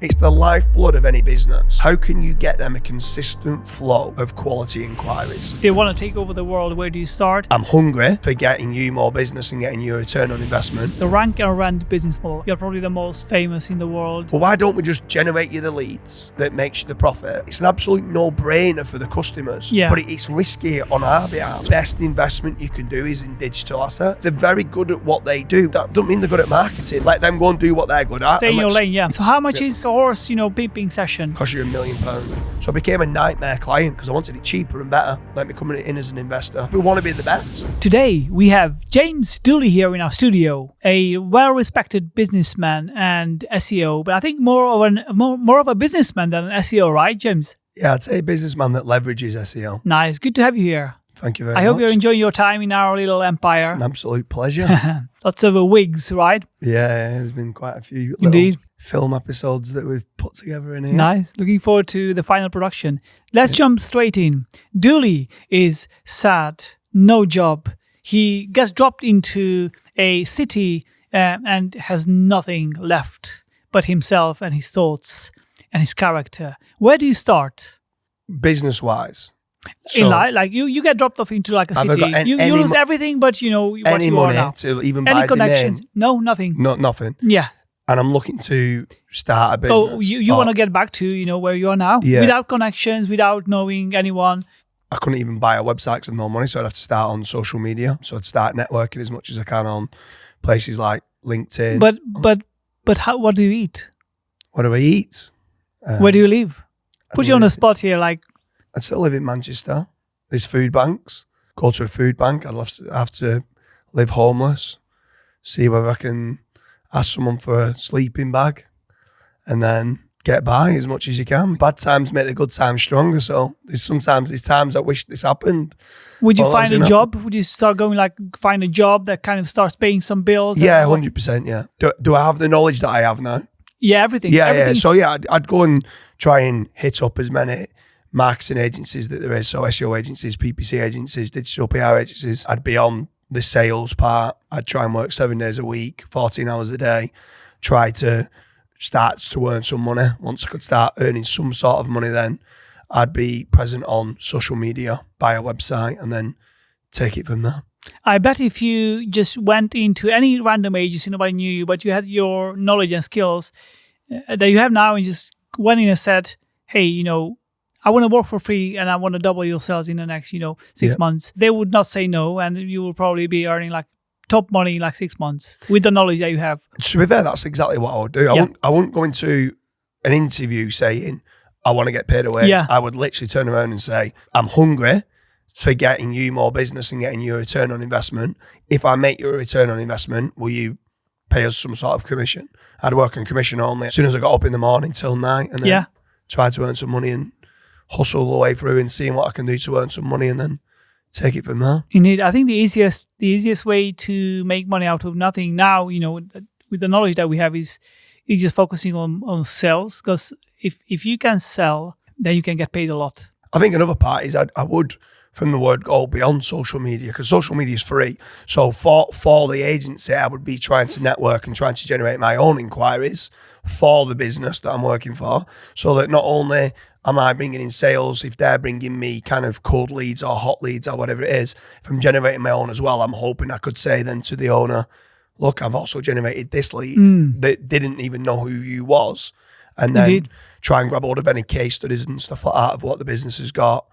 It's the lifeblood of any business. How can you get them a consistent flow of quality inquiries? If they want to take over the world, where do you start? I'm hungry for getting you more business and getting you a return on investment. The rank and rent business model. You're probably the most famous in the world. Well, why don't we just generate you the leads that makes you the profit? It's an absolute no-brainer for the customers, but it's risky on our behalf. Best investment you can do is in digital assets. They're very good at what they do. That don't mean they're good at marketing. Let them go and do what they're good at. Stay in your lane, yeah. So how much is a horse, beeping session? Cost you £1 million. So I became a nightmare client because I wanted it cheaper and better. Let me come in as an investor. We want to be the best. Today we have James Dooley here in our studio, a well-respected businessman and SEO, but I think more of a businessman than an SEO, right, James? Yeah, I'd say a businessman that leverages SEO. Nice. Good to have you here. Thank you very much. I hope you're enjoying your time in our little empire. It's an absolute pleasure. Lots of wigs, right? Yeah, there's been quite a few Indeed. Film episodes that we've put together in here. Nice. Looking forward to the final production. Let's jump straight in. Dooley is sad, no job. He gets dropped into a city and has nothing left but himself and his thoughts and his character. Where do you start? Business-wise. In life, like you get dropped off into like a city. You lose everything, but what any you money are now. to even Any buy connections? the name. No, nothing. Nothing. Yeah. And I'm looking to start a business. Oh, you want to get back to where you are now, without connections, without knowing anyone. I couldn't even buy a website because I have no money, so I'd have to start on social media. So I'd start networking as much as I can on places like LinkedIn. But what do you eat? What do I eat? Where do you live? Put you on the spot here, like. I'd still live in Manchester. There's food banks. Go to a food bank. I'd have to live homeless. See whether I can ask someone for a sleeping bag and then get by as much as you can. Bad times make the good times stronger. So there's times I wish this happened. Would you find a job? Would you start going find a job that kind of starts paying some bills? Yeah, 100%. Yeah. Do I have the knowledge that I have now? Yeah, everything. Yeah. So I'd go and try and hit up as many marketing agencies that there is. So SEO agencies, PPC agencies, digital PR agencies. I'd be on the sales part. I'd try and work 7 days a week, 14 hours a day, try to start to earn some money. Once I could start earning some sort of money, then I'd be present on social media, buy a website, and then take it from there. I bet if you just went into any random agency, nobody knew you, but you had your knowledge and skills that you have now, and just went in and said, hey, I want to work for free and I want to double your sales in the next, 6 months. They would not say no, and you will probably be earning top money in 6 months with the knowledge that you have. To be fair, that's exactly what I would do. I wouldn't go into an interview saying, I want to get paid a wage. Yeah. I would literally turn around and say, I'm hungry for getting you more business and getting you a return on investment. If I make you a return on investment, will you pay us some sort of commission? I'd work on commission only as soon as I got up in the morning till night, and then try to earn some money and hustle the way through and seeing what I can do to earn some money and then take it from there. Indeed. I think the easiest way to make money out of nothing now, with the knowledge that we have is just focusing on sales, because if you can sell, then you can get paid a lot. I think another part is I would, from the word go beyond social media, because social media is free. So for the agency, I would be trying to network and trying to generate my own inquiries for the business that I'm working for, so that not only am I bringing in sales, if they're bringing me kind of cold leads or hot leads or whatever it is, if I'm generating my own as well, I'm hoping I could say then to the owner, look, I've also generated this lead that didn't even know who you was. And then try and grab hold of any case studies and stuff like that of what the business has got,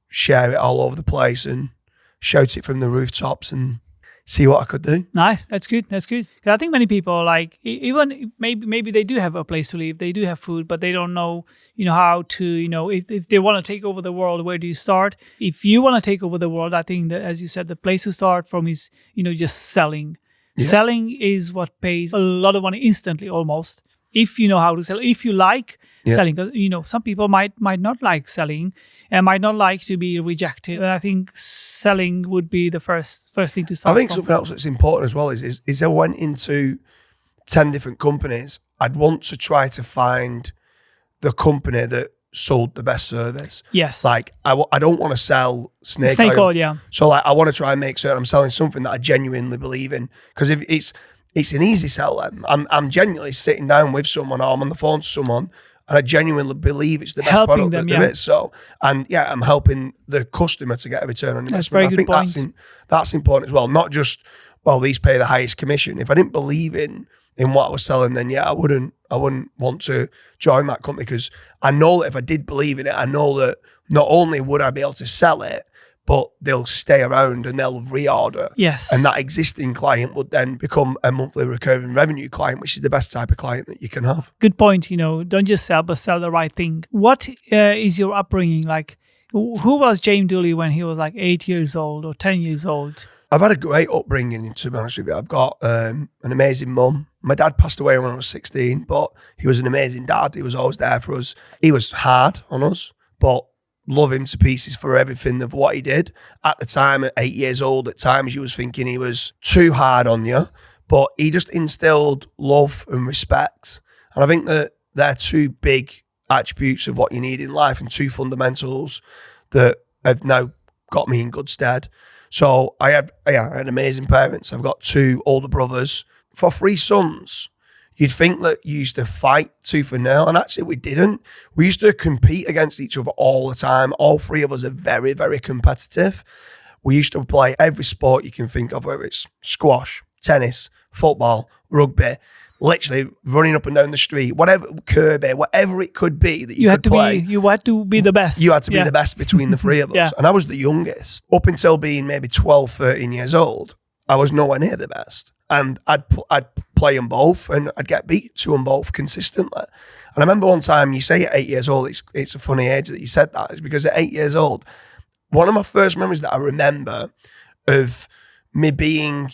share it all over the place and shout it from the rooftops and see what I could do. Nice. That's good. Because I think many people, even maybe they do have a place to live, they do have food, but they don't know, how to, if they want to take over the world, where do you start? If you want to take over the world, I think that, as you said, the place to start from is, just selling. Yeah. Selling is what pays a lot of money instantly, almost. If you know how to sell, if you like selling, because some people might not like selling and might not like to be rejected. And I think selling would be the first thing to start. I think something else that's important as well is I went into 10 different companies. I'd want to try to find the company that sold the best service. Yes. I don't want to sell snake oil. Yeah. So I want to try and make certain I'm selling something that I genuinely believe in. Because it's an easy sell then. I'm genuinely sitting down with someone, or I'm on the phone to someone, and I genuinely believe it's the best Helping product them, that there is. So, and yeah, I'm helping the customer to get a return on investment. I think that's important as well. Not just, well, these pay the highest commission. If I didn't believe in what I was selling, then yeah, I wouldn't want to join that company, because I know that if I did believe in it, I know that not only would I be able to sell it, but they'll stay around and they'll reorder. Yes. And that existing client would then become a monthly recurring revenue client, which is the best type of client that you can have. Good point. Don't just sell, but sell the right thing. What is your upbringing like? Who was James Dooley when he was like 8 years old or 10 years old? I've had a great upbringing, to be honest with you. I've got an amazing mum. My dad passed away when I was 16, but he was an amazing dad. He was always there for us. He was hard on us, but love him to pieces for everything of what he did. At the time, at 8 years old, at times you was thinking he was too hard on you, but he just instilled love and respect. And I think that they're two big attributes of what you need in life, and two fundamentals that have now got me in good stead. So I had amazing parents. I've got two older brothers. For 3 sons, you'd think that you used to fight tooth and nail, and actually we didn't. We used to compete against each other all the time. All 3 of us are very, very competitive. We used to play every sport you can think of, whether it's squash, tennis, football, rugby, literally running up and down the street, whatever, Kirby, whatever it could be that you could play. You had to be the best. You had to be the best between the 3 of us. Yeah. And I was the youngest. Up until being maybe 12, 13 years old, I was nowhere near the best. And I'd play them both, and I'd get beat to them both consistently. And I remember one time, you say at 8 years old, it's a funny age that you said that, is because at 8 years old, one of my first memories that I remember of me being,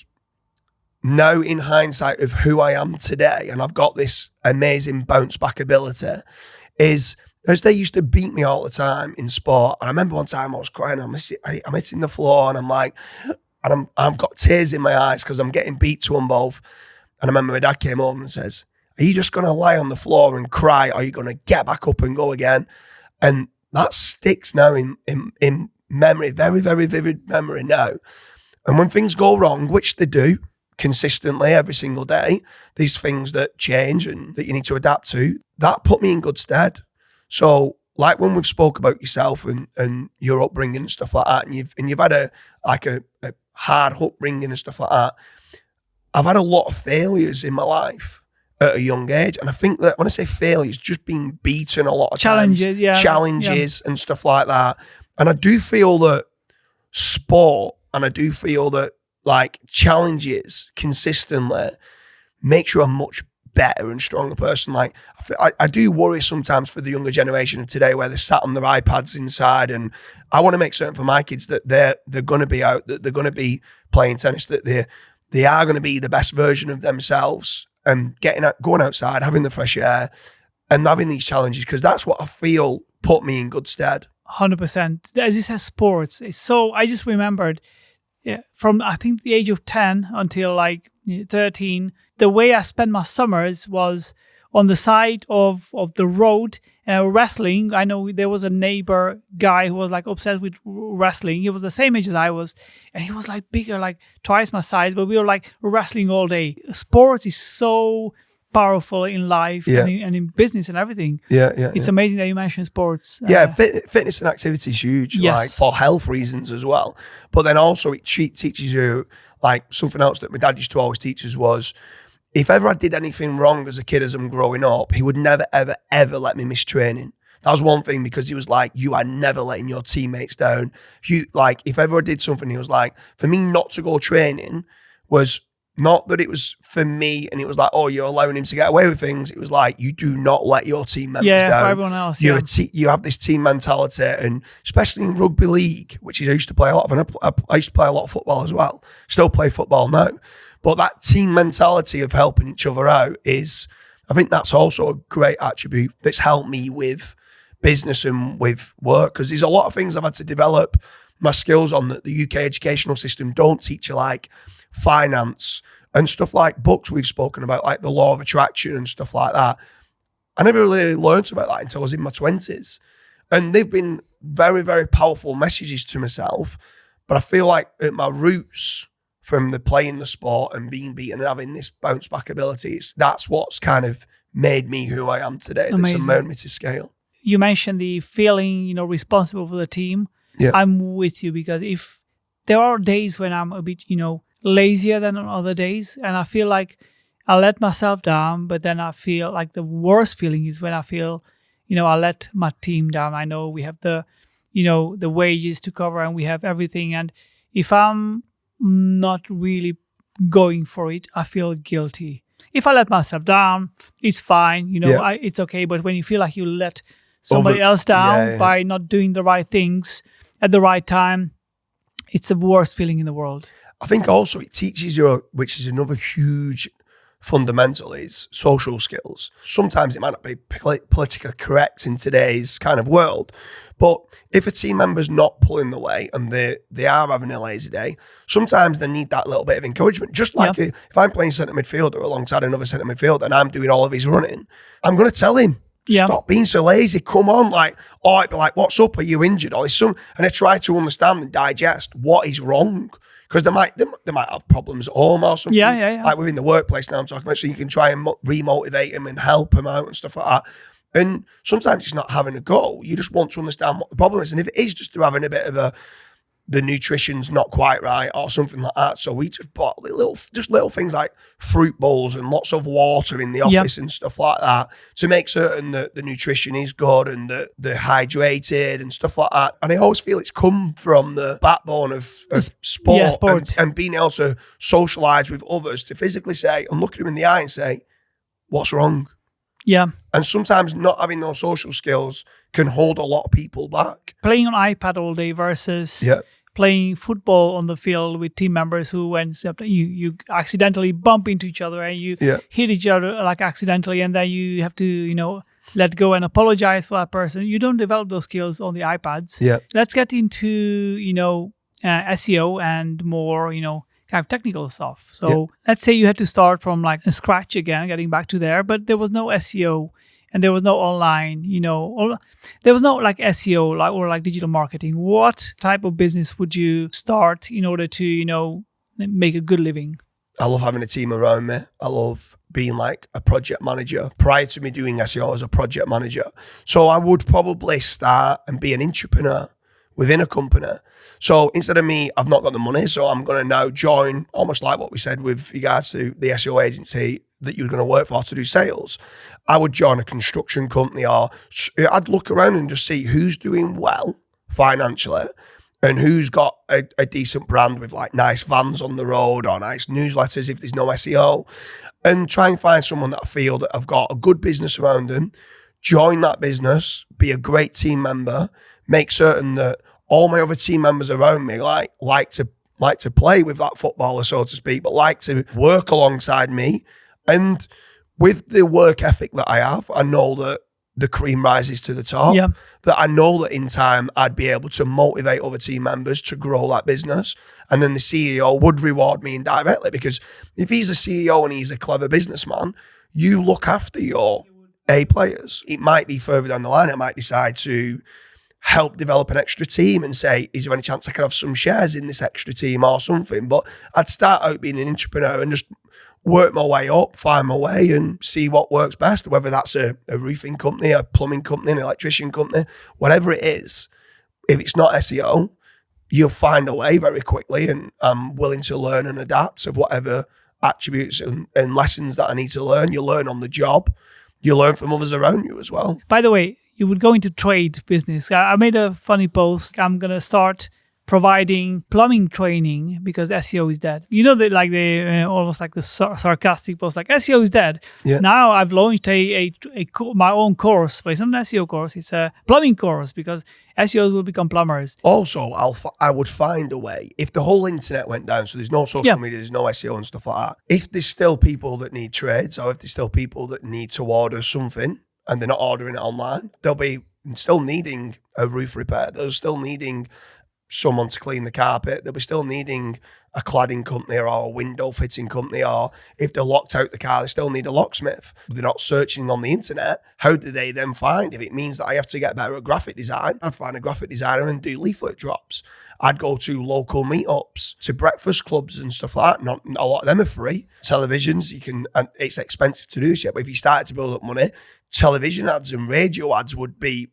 now in hindsight, of who I am today, and I've got this amazing bounce back ability, is as they used to beat me all the time in sport. And I remember one time I was crying, I'm hitting the floor, and I'm like, and I've got tears in my eyes because I'm getting beat to them both. And I remember my dad came home and says, are you just going to lie on the floor and cry, or are you going to get back up and go again? And that sticks now in memory, very, very vivid memory now. And when things go wrong, which they do consistently every single day, these things that change and that you need to adapt to, that put me in good stead. So like when we've spoke about yourself and your upbringing and stuff like that, and you've had a hard upbringing and stuff like that, I've had a lot of failures in my life at a young age. And I think that when I say failures, just being beaten a lot of challenges, challenges and stuff like that. And I do feel that sport, and I do feel that like challenges consistently makes you a much better and stronger person. Like I do worry sometimes for the younger generation of today, where they're sat on their iPads inside, and I want to make certain for my kids that they're going to be out, that they're going to be playing tennis, that they are going to be the best version of themselves, and going outside, having the fresh air and having these challenges, because that's what I feel put me in good stead. 100%. As you said, sports. So I just remembered, from I think the age of 10 until like 13, the way I spent my summers was on the side of the road wrestling. I know there was a neighbor guy who was like obsessed with wrestling. He was the same age as I was, and he was like bigger, like twice my size, but we were like wrestling all day. Sports is so powerful in life and in business and everything. It's amazing that you mentioned sports. Fitness and activity is huge, like for health reasons as well. But then also it teaches you, like something else that my dad used to always teach us was, if ever I did anything wrong as a kid as I'm growing up, he would never, ever, ever let me miss training. That was one thing, because he was like, you are never letting your teammates down. If ever I did something, he was like, for me not to go training was not that it was for me and it was like, oh, you're allowing him to get away with things. It was like, you do not let your team members down. For everyone else. You have this team mentality, and especially in rugby league, which I used to play a lot of, and I used to play a lot of football as well. Still play football now. But that team mentality of helping each other out is, I think that's also a great attribute that's helped me with business and with work, because there's a lot of things I've had to develop my skills on that the UK educational system don't teach you, like finance and stuff, like books we've spoken about, like the law of attraction and stuff like that. I never really learned about that until I was in my 20s. And they've been very, very powerful messages to myself. But I feel like at my roots, from the playing the sport and being beaten and having this bounce back ability. That's what's kind of made me who I am today. Amazing. That's allowed me to scale. You mentioned the feeling, responsible for the team. Yeah. I'm with you, because if there are days when I'm a bit, lazier than on other days, and I feel like I let myself down, but then I feel like the worst feeling is when I feel, I let my team down. I know we have the wages to cover and we have everything. And if I'm not really going for it, I feel guilty. If I let myself down, it's fine. It's okay. But when you feel like you let somebody else down by not doing the right things at the right time, it's the worst feeling in the world. I think also it teaches you, which is another huge fundamental, is social skills. Sometimes it might not be politically correct in today's kind of world, but if a team member's not pulling the weight and they are having a lazy day, sometimes they need that little bit of encouragement. Just like if I'm playing centre midfielder alongside another centre midfielder and I'm doing all of his running, I'm going to tell him, stop being so lazy, come on, I'd be like, what's up, are you injured? Or and I try to understand and digest what is wrong. Because they might have problems at home or something. Yeah. Like within the workplace now I'm talking about, so you can try and remotivate them and help them out and stuff like that. And sometimes it's not having a go. You just want to understand what the problem is. And if it is just they're having a bit of the nutrition's not quite right or something like that. So we just bought little things like fruit bowls and lots of water in the office and stuff like that to make certain that the nutrition is good and that they're hydrated and stuff like that. And I always feel it's come from the backbone of sport and being able to socialise with others, to physically say and look at them in the eye and say, what's wrong? Yeah. And sometimes not having those social skills can hold a lot of people back. Playing on iPad all day versus playing football on the field with team members who, when you accidentally bump into each other and you hit each other like accidentally, and then you have to, let go and apologize for that person. You don't develop those skills on the iPads. Yeah. Let's get into, SEO and more, kind of technical stuff. So let's say you had to start from like scratch again, getting back to there, but there was no SEO and there was no online, there was no like SEO or like digital marketing. What type of business would you start in order to, make a good living? I love having a team around me. I love being like a project manager. Prior to me doing SEO, I was a project manager. So I would probably start and be an entrepreneur within a company. So instead of me, I've not got the money, so I'm going to now join, almost like what we said with regards to the SEO agency that you're going to work for to do sales. I would join a construction company, or I'd look around and just see who's doing well financially and who's got a decent brand with like nice vans on the road or nice newsletters if there's no SEO, and try and find someone that I feel that I've got a good business around them, join that business, be a great team member, make certain that all my other team members around me like to play with that footballer, so to speak, but like to work alongside me. And with the work ethic that I have, I know that the cream rises to the top. Yeah. That I know that in time I'd be able to motivate other team members to grow that business. And then the CEO would reward me indirectly, because if he's a CEO and he's a clever businessman, you look after your A players. It might be further down the line, I might decide to help develop an extra team and say, is there any chance I could have some shares in this extra team or something? But I'd start out being an entrepreneur and just work my way up, find my way and see what works best, whether that's a roofing company, a plumbing company, an electrician company, whatever it is. If it's not SEO, you'll find a way very quickly, and I'm willing to learn and adapt of whatever attributes and lessons that I need to learn. You learn on the job. You learn from others around you as well. By the way, you would go into trade business. I made a funny post. I'm going to start providing plumbing training because SEO is dead. You know, that like the almost like the sarcastic post, like SEO is dead. Yeah. Now I've launched my own course, but it's not an SEO course. It's a plumbing course because SEOs will become plumbers. Also, I would find a way, if the whole internet went down, so there's no social media, there's no SEO and stuff like that. If there's still people that need trades, or if there's still people that need to order something and they're not ordering it online, they'll be still needing a roof repair. They're still needing someone to clean the carpet. They'll be still needing a cladding company or a window fitting company, or if they're locked out the car, they still need a locksmith. They're not searching on the internet. How do they then find? If it means that I have to get better at graphic design, I'd find a graphic designer and do leaflet drops. I'd go to local meetups, to breakfast clubs and stuff like that. Not a lot of them are free. Televisions, and it's expensive to do this yet, but if you started to build up money, television ads and radio ads would be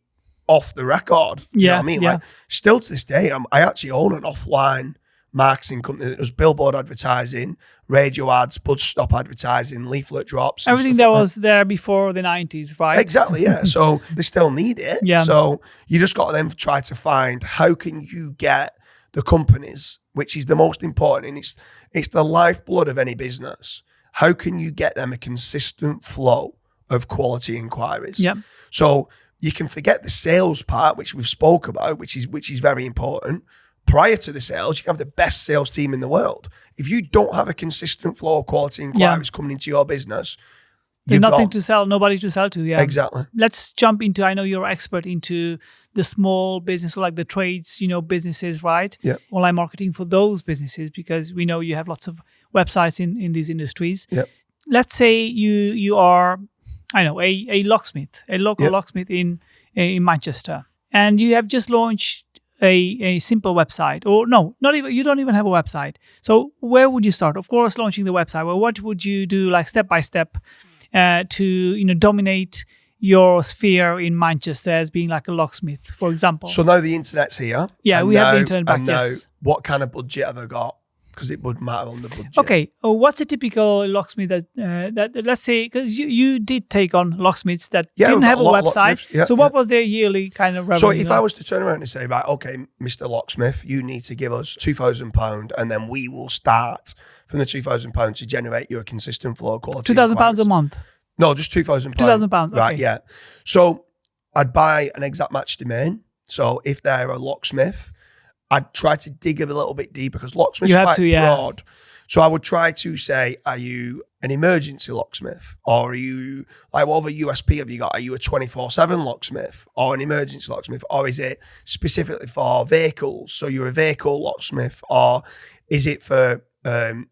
off the record. Do you know what I mean? Yeah. Like, still to this day, I actually own an offline marketing company that does billboard advertising, radio ads, bus stop advertising, leaflet drops. Everything that was there before the 90s, right? Exactly, yeah. So they still need it. Yeah. So you just got to then try to find how can you get the companies, which is the most important, and it's the lifeblood of any business. How can you get them a consistent flow of quality inquiries? Yeah. So you can forget the sales part, which we've spoke about, which is very important. Prior to the sales, you can have the best sales team in the world. If you don't have a consistent flow of quality inquiries coming into your business, there's nothing to sell, nobody to sell to. Yeah, exactly. Let's jump into, I know you're an expert into the small business, like the trades, businesses, right? Yeah. Online marketing for those businesses, because we know you have lots of websites in these industries. Yeah. Let's say you are, I know, a locksmith, a local locksmith in Manchester, and you have just launched a simple website, or no, not even, you don't even have a website. So where would you start? Of course, launching the website. Well, what would you do, like step by step, to dominate your sphere in Manchester as being like a locksmith, for example? So now the internet's here. Yeah, we have the internet back. And now, what kind of budget have I got? Because it would matter on the budget. Okay, what's a typical locksmith that let's say, because you did take on locksmiths that didn't have a website. Yeah, so what was their yearly kind of revenue? So if I was to turn around and say, right, okay, Mr. Locksmith, you need to give us £2,000, and then we will start from the £2,000 to generate you a consistent flow of quality. £2,000 a month? No, just £2,000. £2,000, right? Okay. Yeah. So I'd buy an exact match domain. So if they're a locksmith, I'd try to dig a little bit deeper, because locksmiths are quite broad. So I would try to say, are you an emergency locksmith? Or are you, like, what other USP have you got? Are you a 24/7 locksmith or an emergency locksmith? Or is it specifically for vehicles? So you're a vehicle locksmith, or is it for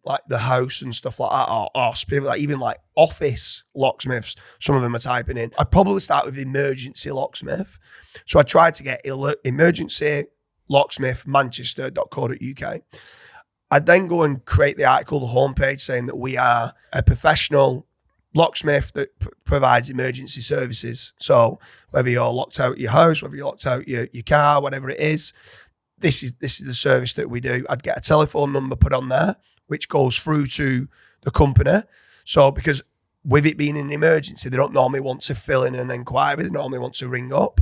like the house and stuff like that, or specifically like even like office locksmiths? Some of them are typing in. I'd probably start with emergency locksmith. So I tried to get emergency locksmith manchester.co.uk. I'd then go and create the article, the homepage, saying that we are a professional locksmith that provides emergency services. So whether you're locked out your house, whether you're locked out your car, whatever it is, this is the service that we do. I'd get a telephone number put on there, which goes through to the company. So because with it being an emergency, they don't normally want to fill in an inquiry. They normally want to ring up.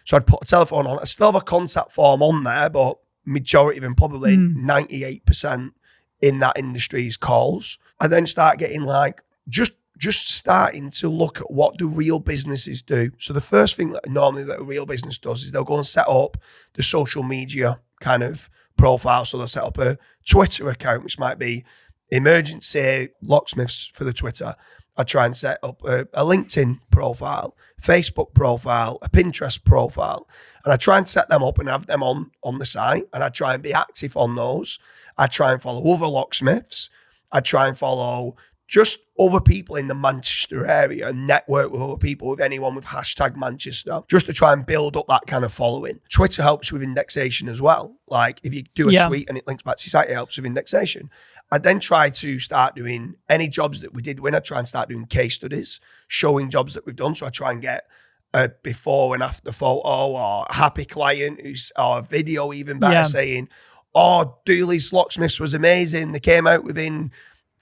So I'd put a telephone on. I still have a contact form on there, but majority of them, probably 98% in that industry is calls. I then start getting like, just starting to look at what do real businesses do. So the first thing that normally that a real business does is they'll go and set up the social media kind of profile. So they'll set up a Twitter account, which might be emergency locksmiths for the Twitter. I try and set up a LinkedIn profile, Facebook profile, a Pinterest profile, and I try and set them up and have them on the site, and I try and be active on those. I try and follow other locksmiths. I try and follow just other people in the Manchester area and network with other people, with anyone with hashtag Manchester, just to try and build up that kind of following. Twitter helps with indexation as well. Like if you do a tweet and it links back to your site, it helps with indexation. I then try to start doing any jobs that we did win. I try and start doing case studies, showing jobs that we've done. So I try and get a before and after photo, or a happy client, or a video even better, saying, oh, Dooley's Locksmiths was amazing. They came out within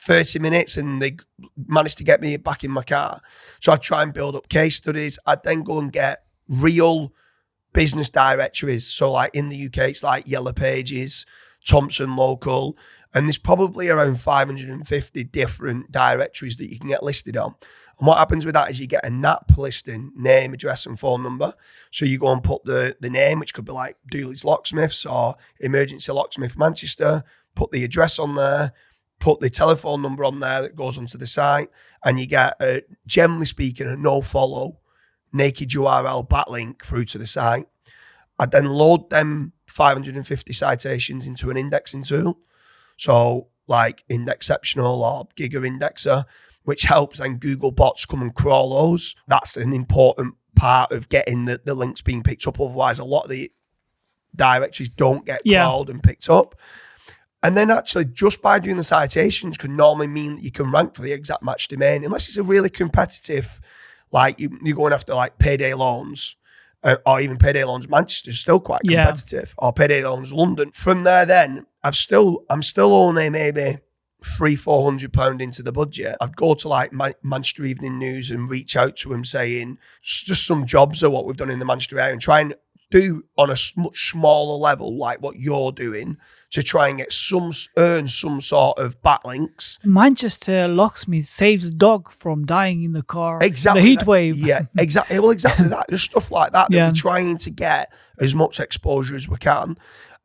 30 minutes and they managed to get me back in my car. So I try and build up case studies. I'd then go and get real business directories. So like in the UK, it's like Yellow Pages, Thompson Local, and there's probably around 550 different directories that you can get listed on. And what happens with that is you get a NAP listing, name, address, and phone number. So you go and put the name, which could be like Dooley's Locksmiths or Emergency Locksmith Manchester, put the address on there, put the telephone number on there that goes onto the site, and you get, generally speaking, a no-follow naked URL backlink through to the site. I then load them 550 citations into an indexing tool. So like Indexceptional or Giga Indexer, which helps then Google bots come and crawl those. That's an important part of getting the links being picked up. Otherwise, a lot of the directories don't get crawled and picked up. And then actually just by doing the citations can normally mean that you can rank for the exact match domain, unless it's a really competitive, like you're going after like Payday Loans, or even Payday Loans Manchester is still quite competitive, or Payday Loans London. From there then, I'm still only maybe £300-400 into the budget. I'd go to like Manchester Evening News and reach out to them saying just some jobs are what we've done in the Manchester area, and try and do on a much smaller level like what you're doing to try and get earn some sort of backlinks. Manchester locksmith saves dog from dying in the car. Exactly. The heat wave. Yeah, exactly. Well, exactly that. There's stuff like that that we're trying to get as much exposure as we can.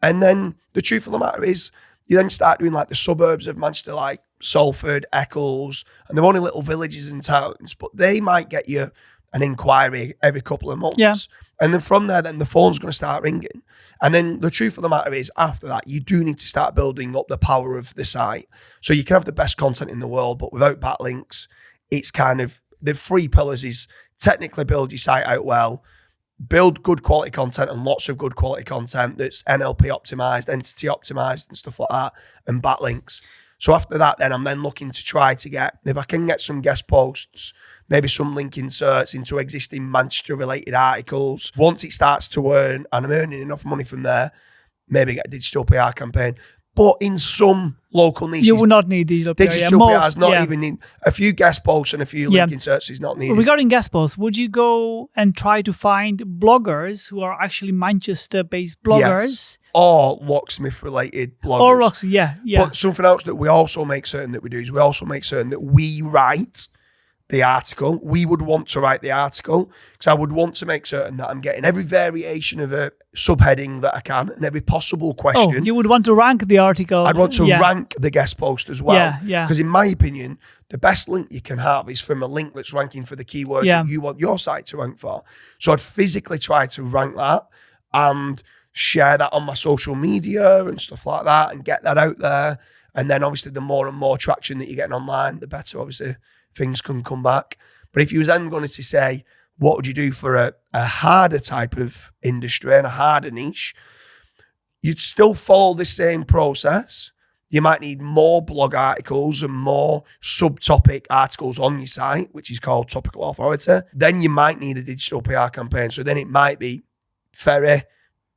And then the truth of the matter is, you then start doing like the suburbs of Manchester, like Salford, Eccles, and they're only little villages and towns, but they might get you an inquiry every couple of months. Yeah. And then from there, then the phone's going to start ringing. And then the truth of the matter is, after that, you do need to start building up the power of the site. So you can have the best content in the world, but without backlinks, it's kind of, the 3 pillars is technically build your site out well, build good quality content and lots of good quality content that's NLP optimized, entity optimized and stuff like that, and backlinks. So after that, then I'm then looking to try to get, if I can get some guest posts, maybe some link inserts into existing Manchester-related articles. Once it starts to earn, and I'm earning enough money from there, maybe get a digital PR campaign. But in some local niches, you will not need digital PR. Digital PR is not even need a few guest posts and a few link inserts is not needed. Regarding guest posts, would you go and try to find bloggers who are actually Manchester-based bloggers? Yes. Or locksmith-related bloggers. Or locksmith, yeah. But something else that we also make certain that we do is we also make certain that we write the article. We would want to write the article because I would want to make certain that I'm getting every variation of a subheading that I can and every possible question. Oh, you would want to rank the article. I'd want to rank the guest post as well. Yeah. Because in my opinion, the best link you can have is from a link that's ranking for the keyword that you want your site to rank for. So I'd physically try to rank that and share that on my social media and stuff like that and get that out there. And then obviously the more and more traction that you're getting online, the better obviously things can come back. But if you was then going to say, what would you do for a harder type of industry and a harder niche, you'd still follow the same process. You might need more blog articles and more subtopic articles on your site, which is called topical authority. Then you might need a digital PR campaign. So then it might be, Fery,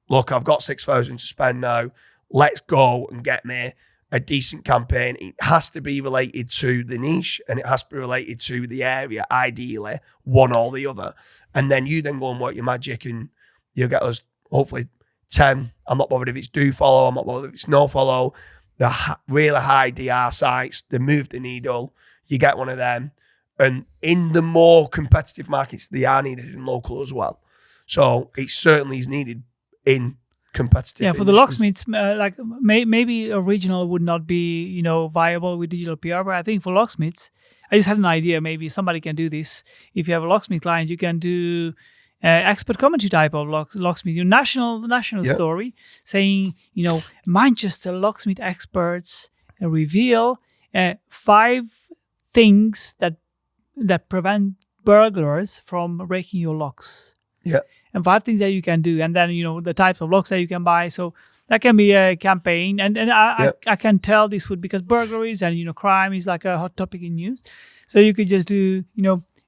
look, I've got 6,000 to spend now. Let's go and get me a decent campaign. It has to be related to the niche and it has to be related to the area, ideally, one or the other. And then you then go and work your magic and you'll get us hopefully 10. I'm not bothered if it's do follow, I'm not bothered if it's no follow. The really high DR sites, they move the needle, you get one of them. And in the more competitive markets, they are needed in local as well. So it certainly is needed in competitive for the locksmiths, like maybe a regional would not be viable with digital PR, but I think for locksmiths, I just had an idea. Maybe somebody can do this. If you have a locksmith client, you can do expert commentary type of locksmith, your national story, saying Manchester locksmith experts reveal 5 things that prevent burglars from breaking your locks. Yeah. And 5 things that you can do. And then, the types of locks that you can buy. So that can be a campaign. And I can tell this would, because burglaries and, crime is like a hot topic in news. So you could just do,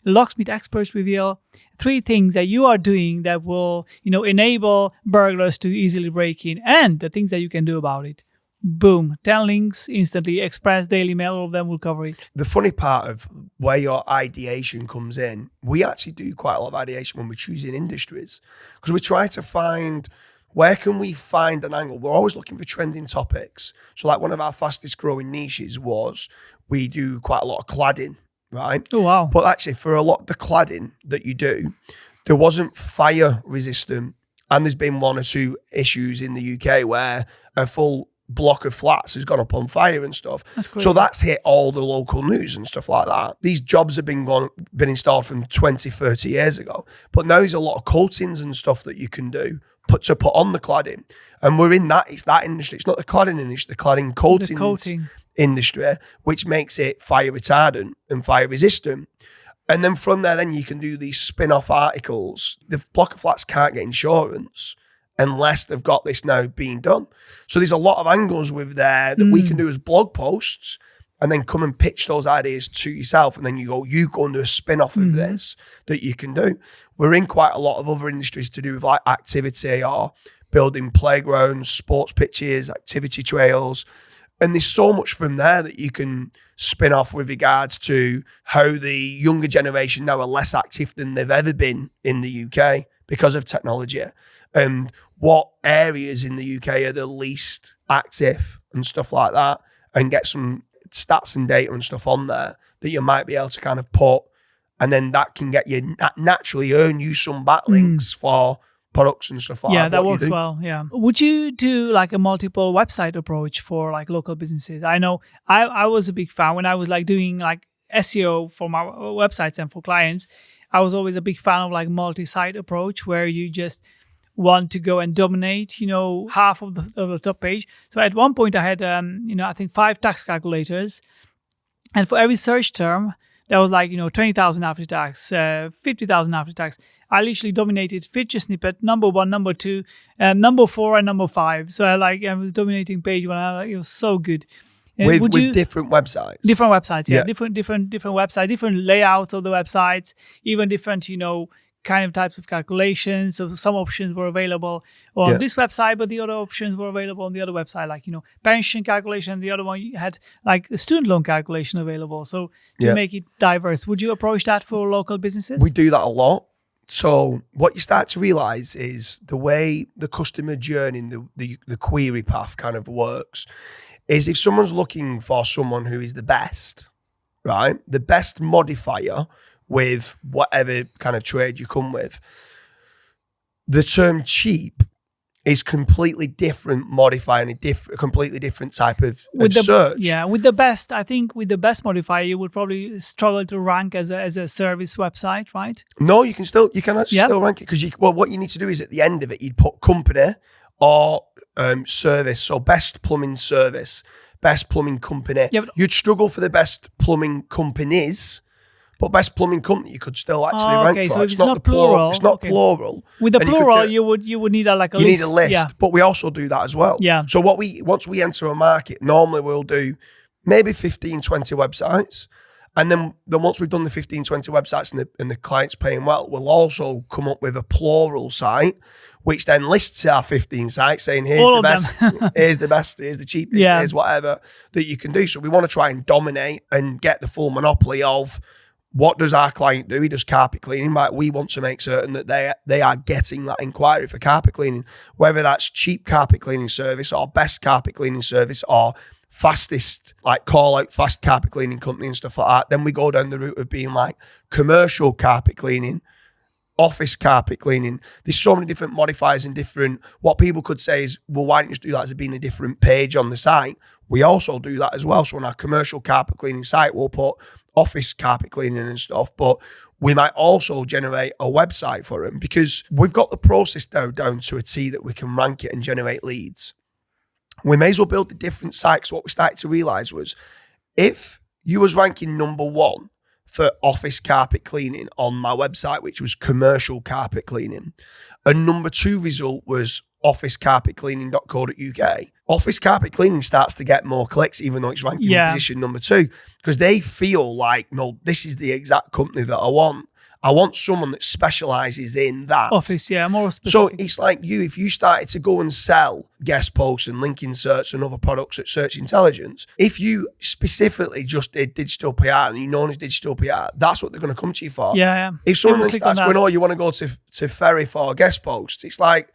locksmith experts reveal 3 things that you are doing that will, enable burglars to easily break in, and the things that you can do about it. Boom, 10 links instantly. Express, Daily Mail, all of them will cover it. The funny part of where your ideation comes in, we actually do quite a lot of ideation when we're choosing industries, because we try to find, where can we find an angle? We're always looking for trending topics. So like one of our fastest growing niches was, we do quite a lot of cladding, right? Oh, wow. But actually for a lot of the cladding that you do, there wasn't fire resistant. And there's been 1 or 2 issues in the UK where a full block of flats has gone up on fire and stuff. That's great. So that's hit all the local news and stuff like that. These jobs have been installed from 20, 30 years ago. But now there's a lot of coatings and stuff that you can do to put on the cladding. And we're in that, it's that industry. It's not the cladding industry, the cladding coatings industry, which makes it fire retardant and fire resistant. And then from there, then you can do these spin-off articles. The block of flats can't get insurance unless they've got this now being done. So there's a lot of angles with there that we can do as blog posts and then come and pitch those ideas to yourself. And then you go and do a spin-off of this that you can do. We're in quite a lot of other industries to do with like activity or building playgrounds, sports pitches, activity trails. And there's so much from there that you can spin off with regards to how the younger generation now are less active than they've ever been in the UK because of technology. And what areas in the UK are the least active and stuff like that, and get some stats and data and stuff on there that you might be able to kind of put, and then that can get you naturally earn you some backlinks for products and stuff like that. Yeah, that works well. Yeah. Would you do like a multiple website approach for like local businesses? I know I was a big fan when I was like doing like SEO for my websites and for clients. I was always a big fan of like multi-site approach where you just want to go and dominate, half of the top page. So at one point I had, I think 5 tax calculators, and for every search term there was like 20,000 after tax, 50,000 after tax. I literally dominated feature snippet number 1, number 2, number 4, and number 5. So I was dominating page 1. It was so good. With different websites. Different websites, yeah. Different websites, different layouts of the websites, even different, kind of types of calculations. So some options were available on this website, but the other options were available on the other website, like, pension calculation. The other one had like the student loan calculation available. So to make it diverse, would you approach that for local businesses? We do that a lot. So what you start to realize is the way the customer journey, the query path kind of works is if someone's looking for someone who is the best, right? The best modifier with whatever kind of trade you come with. The term cheap is completely different, modifying a completely different type of search. Yeah, with the best, I think with the best modifier, you would probably struggle to rank as a service website, right? No, you can still rank it because what you need to do is at the end of it, you'd put company or service. So best plumbing service, best plumbing company. Yeah, you'd struggle for the best plumbing companies. But best plumbing company, you could still actually rank for. So it's not plural. It's not plural. With the plural, you would need a list. You need a list, but we also do that as well. Yeah. So once we enter a market, normally we'll do maybe 15, 20 websites. And then once we've done the 15, 20 websites and the client's paying well, we'll also come up with a plural site, which then lists our 15 sites saying, here's the best, here's the best, here's the cheapest, here's whatever that you can do. So we want to try and dominate and get the full monopoly of what does our client do? He does carpet cleaning. But we want to make certain that they are getting that inquiry for carpet cleaning, whether that's cheap carpet cleaning service or best carpet cleaning service or fastest, like call out fast carpet cleaning company and stuff like that. Then we go down the route of being like commercial carpet cleaning, office carpet cleaning. There's so many different modifiers and different, what people could say is, well, why don't you just do that as being a different page on the site? We also do that as well. So on our commercial carpet cleaning site, we'll put office carpet cleaning and stuff, but we might also generate a website for them because we've got the process now down to a T that we can rank it and generate leads. We may as well build the different sites. What we started to realize was if you was ranking number 1 for office carpet cleaning on my website, which was commercial carpet cleaning, and number 2 result was officecarpetcleaning.co.uk. Office carpet cleaning starts to get more clicks, even though it's ranking in position number 2, because they feel like, no, this is the exact company that I want. I want someone that specializes in that. Office, more specific. So it's like if you started to go and sell guest posts and link inserts and other products at Search Intelligence, if you specifically just did digital PR and you know as digital PR, that's what they're going to come to you for. Yeah. If someone then starts going, oh, you want to go to Fery for guest posts, it's like,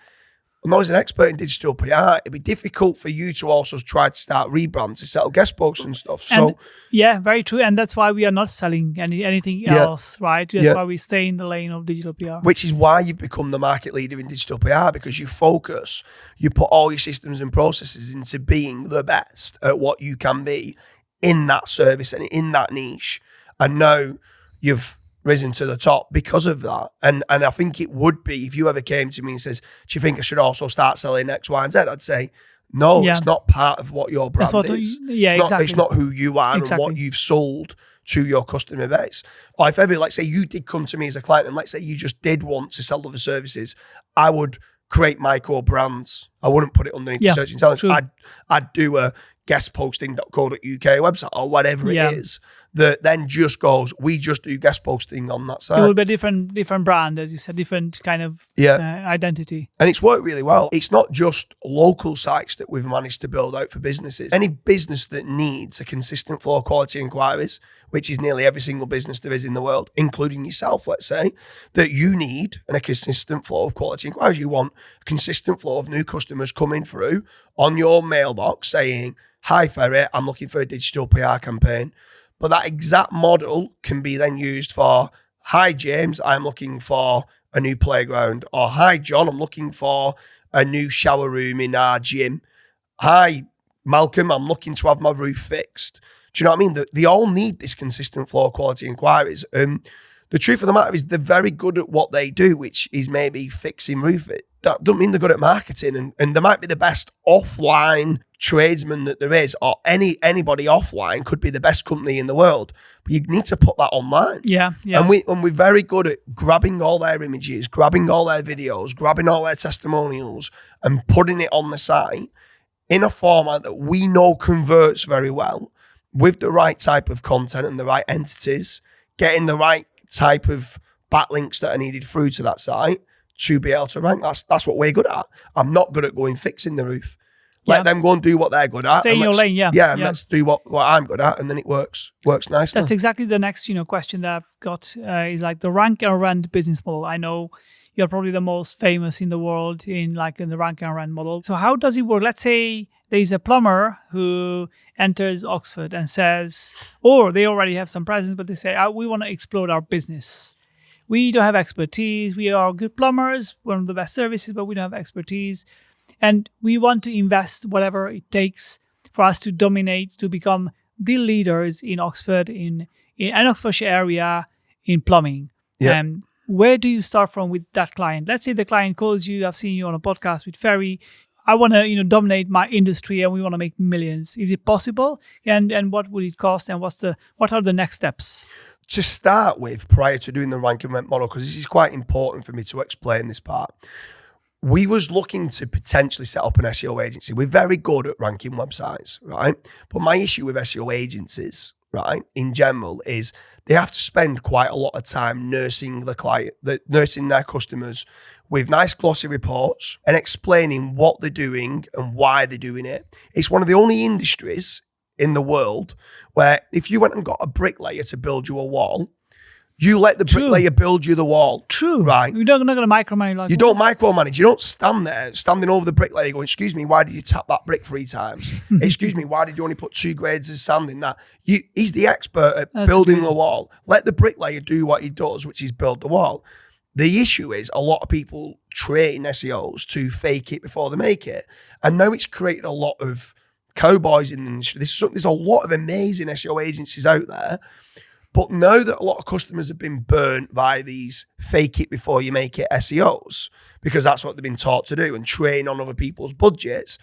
I'm not as an expert in digital PR. It'd be difficult for you to also try to start rebrands to settle guest posts and stuff. And yeah, very true. And that's why we are not selling anything else, right? That's why we stay in the lane of digital PR. Which is why you've become the market leader in digital PR, because you focus, you put all your systems and processes into being the best at what you can be in that service and in that niche. And now you've risen to the top because of that. And I think it would be, if you ever came to me and says, do you think I should also start selling X, Y, and Z? I'd say, no, it's not part of what your brand is. It's not who you are and what you've sold to your customer base. Or if ever, let's say you did come to me as a client and let's say you just did want to sell other services, I would create micro brands. I wouldn't put it underneath the search intelligence. I'd do a guestposting.co.uk website or whatever it is that then just goes, we just do guest posting on that site. It will be a different brand, as you said, different kind of identity. And it's worked really well. It's not just local sites that we've managed to build out for businesses. Any business that needs a consistent flow of quality inquiries, which is nearly every single business there is in the world, including yourself, let's say, that you need a consistent flow of quality inquiries. You want a consistent flow of new customers coming through on your mailbox saying, hi, Fery, I'm looking for a digital PR campaign. But that exact model can be then used for, hi, James, I'm looking for a new playground. Or, hi, John, I'm looking for a new shower room in our gym. Hi, Malcolm, I'm looking to have my roof fixed. Do you know what I mean? They all need this consistent flow of quality inquiries. The truth of the matter is they're very good at what they do, which is maybe fixing roofing. That doesn't mean they're good at marketing. And they might be the best offline tradesman that there is, or anybody offline could be the best company in the world. But you need to put that online. Yeah. And we're very good at grabbing all their images, grabbing all their videos, grabbing all their testimonials and putting it on the site in a format that we know converts very well with the right type of content and the right entities, getting the right type of backlinks that are needed through to that site to be able to rank. That's what we're good at. I'm not good at going fixing the roof. Let them go and do what they're good at. Stay in your lane, and let's do what I'm good at, and then it works nicely. That's exactly the next question that I've got is like the rank and rent business model. I know you're probably the most famous in the world in the rank and rent model. So how does it work? Let's say there's a plumber who enters Oxford and says, or they already have some presence, but they say, we want to explode our business. We don't have expertise. We are good plumbers, one of the best services, but we don't have expertise. And we want to invest whatever it takes for us to dominate, to become the leaders in Oxford, in Oxfordshire area, in plumbing. Yeah. Where do you start from with that client? Let's say the client calls you, I've seen you on a podcast with Fery. I want to dominate my industry and we want to make millions. Is it possible? And what would it cost? And what are the next steps? To start with, prior to doing the rank and rent model, because this is quite important for me to explain this part, we was looking to potentially set up an SEO agency. We're very good at ranking websites, right? But my issue with SEO agencies, right, in general, is they have to spend quite a lot of time nursing the client, nursing their customers with nice glossy reports and explaining what they're doing and why they're doing it. It's one of the only industries in the world where if you went and got a bricklayer to build you a wall, you let the bricklayer build you the wall. True. Right. You're not going to micromanage. You don't micromanage. You don't stand there, standing over the bricklayer going, excuse me, why did you tap that brick 3 times? Excuse me, why did you only put 2 grades of sand in that? He's the expert at building the wall. Let the bricklayer do what he does, which is build the wall. The issue is a lot of people train SEOs to fake it before they make it. And now it's created a lot of cowboys in the industry. There's a lot of amazing SEO agencies out there. But now that a lot of customers have been burnt by these fake it before you make it SEOs, because that's what they've been taught to do and train on other people's budgets,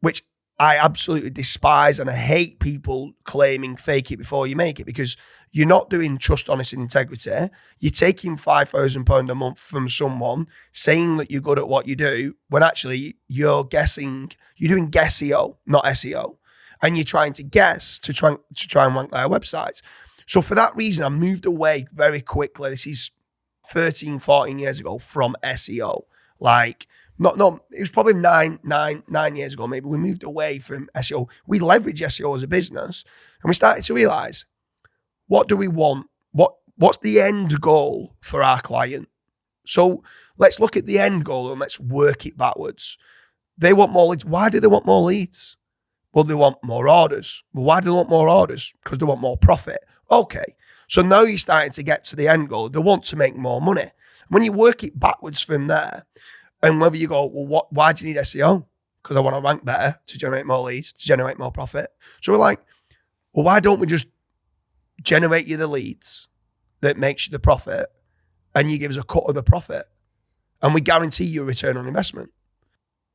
which I absolutely despise, and I hate people claiming fake it before you make it, because you're not doing trust, honesty and integrity. You're taking £5,000 a month from someone saying that you're good at what you do when actually you're doing guess-EO, not SEO. And you're trying to guess to try and rank their websites. So for that reason, I moved away very quickly. This is 13, 14 years ago from SEO. It was probably nine years ago, maybe. We moved away from SEO. We leverage SEO as a business, and we started to realize, what do we want? What's the end goal for our client? So let's look at the end goal and let's work it backwards. They want more leads. Why do they want more leads? Well, they want more orders. Well, why do they want more orders? Because they want more profit. Okay. So now you're starting to get to the end goal. They want to make more money. When you work it backwards from there, and whether you go, well, why do you need SEO? Because I want to rank better, to generate more leads, to generate more profit. So we're like, well, why don't we just generate you the leads that makes you the profit, and you give us a cut of the profit, and we guarantee you a return on investment.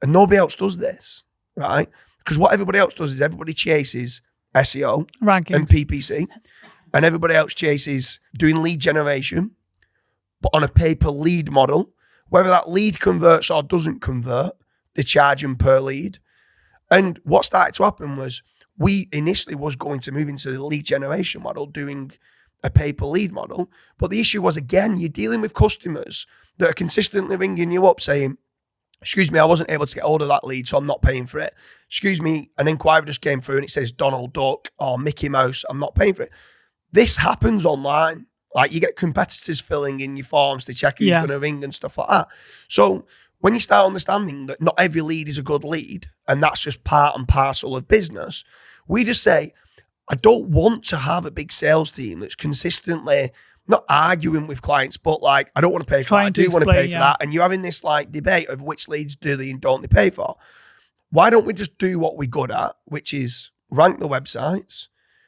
And nobody else does this, right? Because what everybody else does is everybody chases SEO rankings and PPC, and everybody else chases doing lead generation, but on a pay-per-lead model. Whether that lead converts or doesn't convert, they charge them per lead. And what started to happen was we initially was going to move into the lead generation model, doing a pay-per-lead model. But the issue was, again, you're dealing with customers that are consistently ringing you up saying, excuse me, I wasn't able to get hold of that lead, so I'm not paying for it. Excuse me, an inquiry just came through and it says Donald Duck or Mickey Mouse, I'm not paying for it. This happens online. Like, you get competitors filling in your forms to check who's going to ring and stuff like that. So when you start understanding that not every lead is a good lead, and that's just part and parcel of business, we just say, I don't want to have a big sales team that's consistently not arguing with clients, but like, I don't want to pay for that. I do want to pay for that. And you're having this like debate of which leads do they and don't they pay for. Why don't we just do what we're good at, which is rank the websites,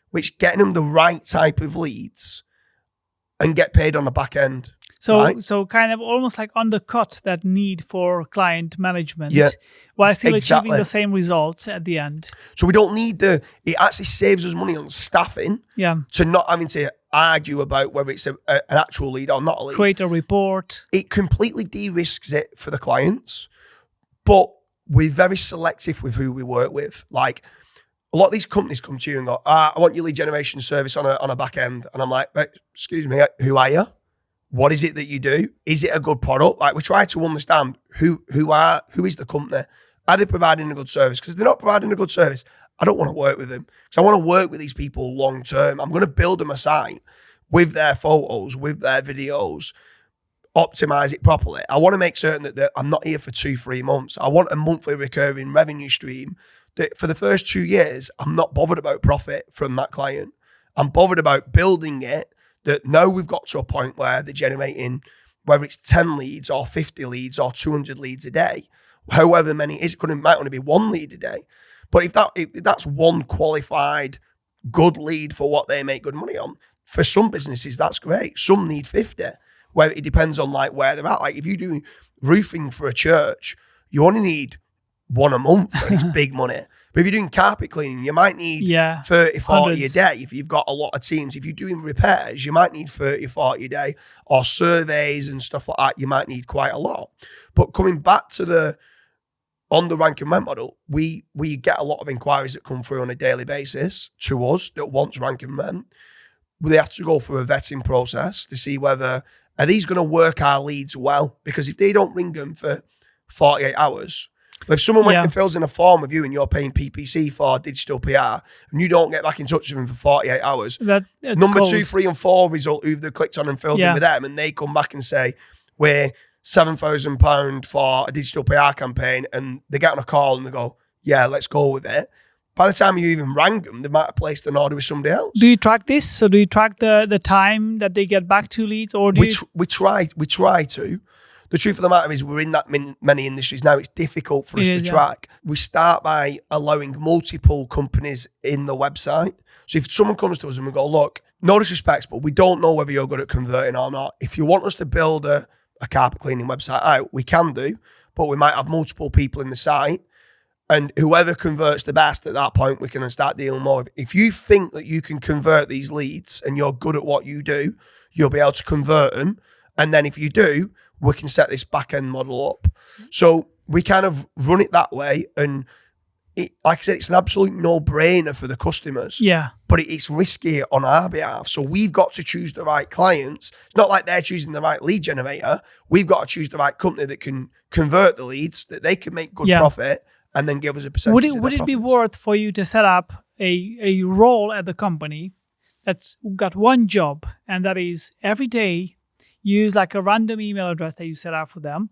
which getting them the right type of leads, and get paid on the back end. So, right? So kind of almost like undercut that need for client management, while still achieving the same results at the end. So we don't need it actually saves us money on staffing to not having to argue about whether it's an actual lead or not a lead. Create a report. It completely de-risks it for the clients, but we're very selective with who we work with. Like, a lot of these companies come to you and go, I want your lead generation service on a back end. And I'm like, excuse me, who are you? What is it that you do? Is it a good product? Like, we try to understand who is the company? Are they providing a good service? Because if they're not providing a good service, I don't want to work with them. Because I want to work with these people long term. I'm going to build them a site with their photos, with their videos, optimize it properly. I want to make certain that I'm not here for 2-3 months. I want a monthly recurring revenue stream that for the first 2 years, I'm not bothered about profit from that client. I'm bothered about building it, that now we've got to a point where they're generating, whether it's 10 leads or 50 leads or 200 leads a day, however many it is, it might only be 1 lead a day. But if that's one qualified good lead for what they make good money on, for some businesses, that's great. Some need 50, where it depends on like where they're at. Like, if you do roofing for a church, you only need 1 a month and it's big money. But if you're doing carpet cleaning, you might need 30, 40 hundreds a day. If you've got a lot of teams, if you're doing repairs, you might need 30, 40 a day, or surveys and stuff like that, you might need quite a lot. But coming back to on the rank and rent model, we get a lot of inquiries that come through on a daily basis to us that wants rank and rent. They have to go through a vetting process to see whether, are these going to work our leads well? Because if they don't ring them for 48 hours, if someone went and fills in a form with you and you're paying PPC for digital PR and you don't get back in touch with them for 48 hours, number cold. 2, 3 and 4 result who they've clicked on and filled in with them, and they come back and say, we're £7,000 for a digital PR campaign, and they get on a call and they go, yeah, let's go with it. By the time you even rang them, they might have placed an order with somebody else. Do you track this? So do you track the time that they get back to leads, or do we try to. The truth of the matter is, we're in that many industries now. It's difficult for us to track. We start by allowing multiple companies in the website. So if someone comes to us and we go, look, no disrespect, but we don't know whether you're good at converting or not. If you want us to build a carpet cleaning website out, we can do, but we might have multiple people in the site. And whoever converts the best at that point, we can then start dealing more with. If you think that you can convert these leads and you're good at what you do, you'll be able to convert them. And then if you do, we can set this back-end model up. So we kind of run it that way. And like I said, it's an absolute no-brainer for the customers. Yeah. But it's risky on our behalf. So we've got to choose the right clients. It's not like they're choosing the right lead generator. We've got to choose the right company that can convert the leads, that they can make good profit, and then give us a percentage. Would it be worth for you to set up a role at the company that's got one job, and that is every day use like a random email address that you set up for them,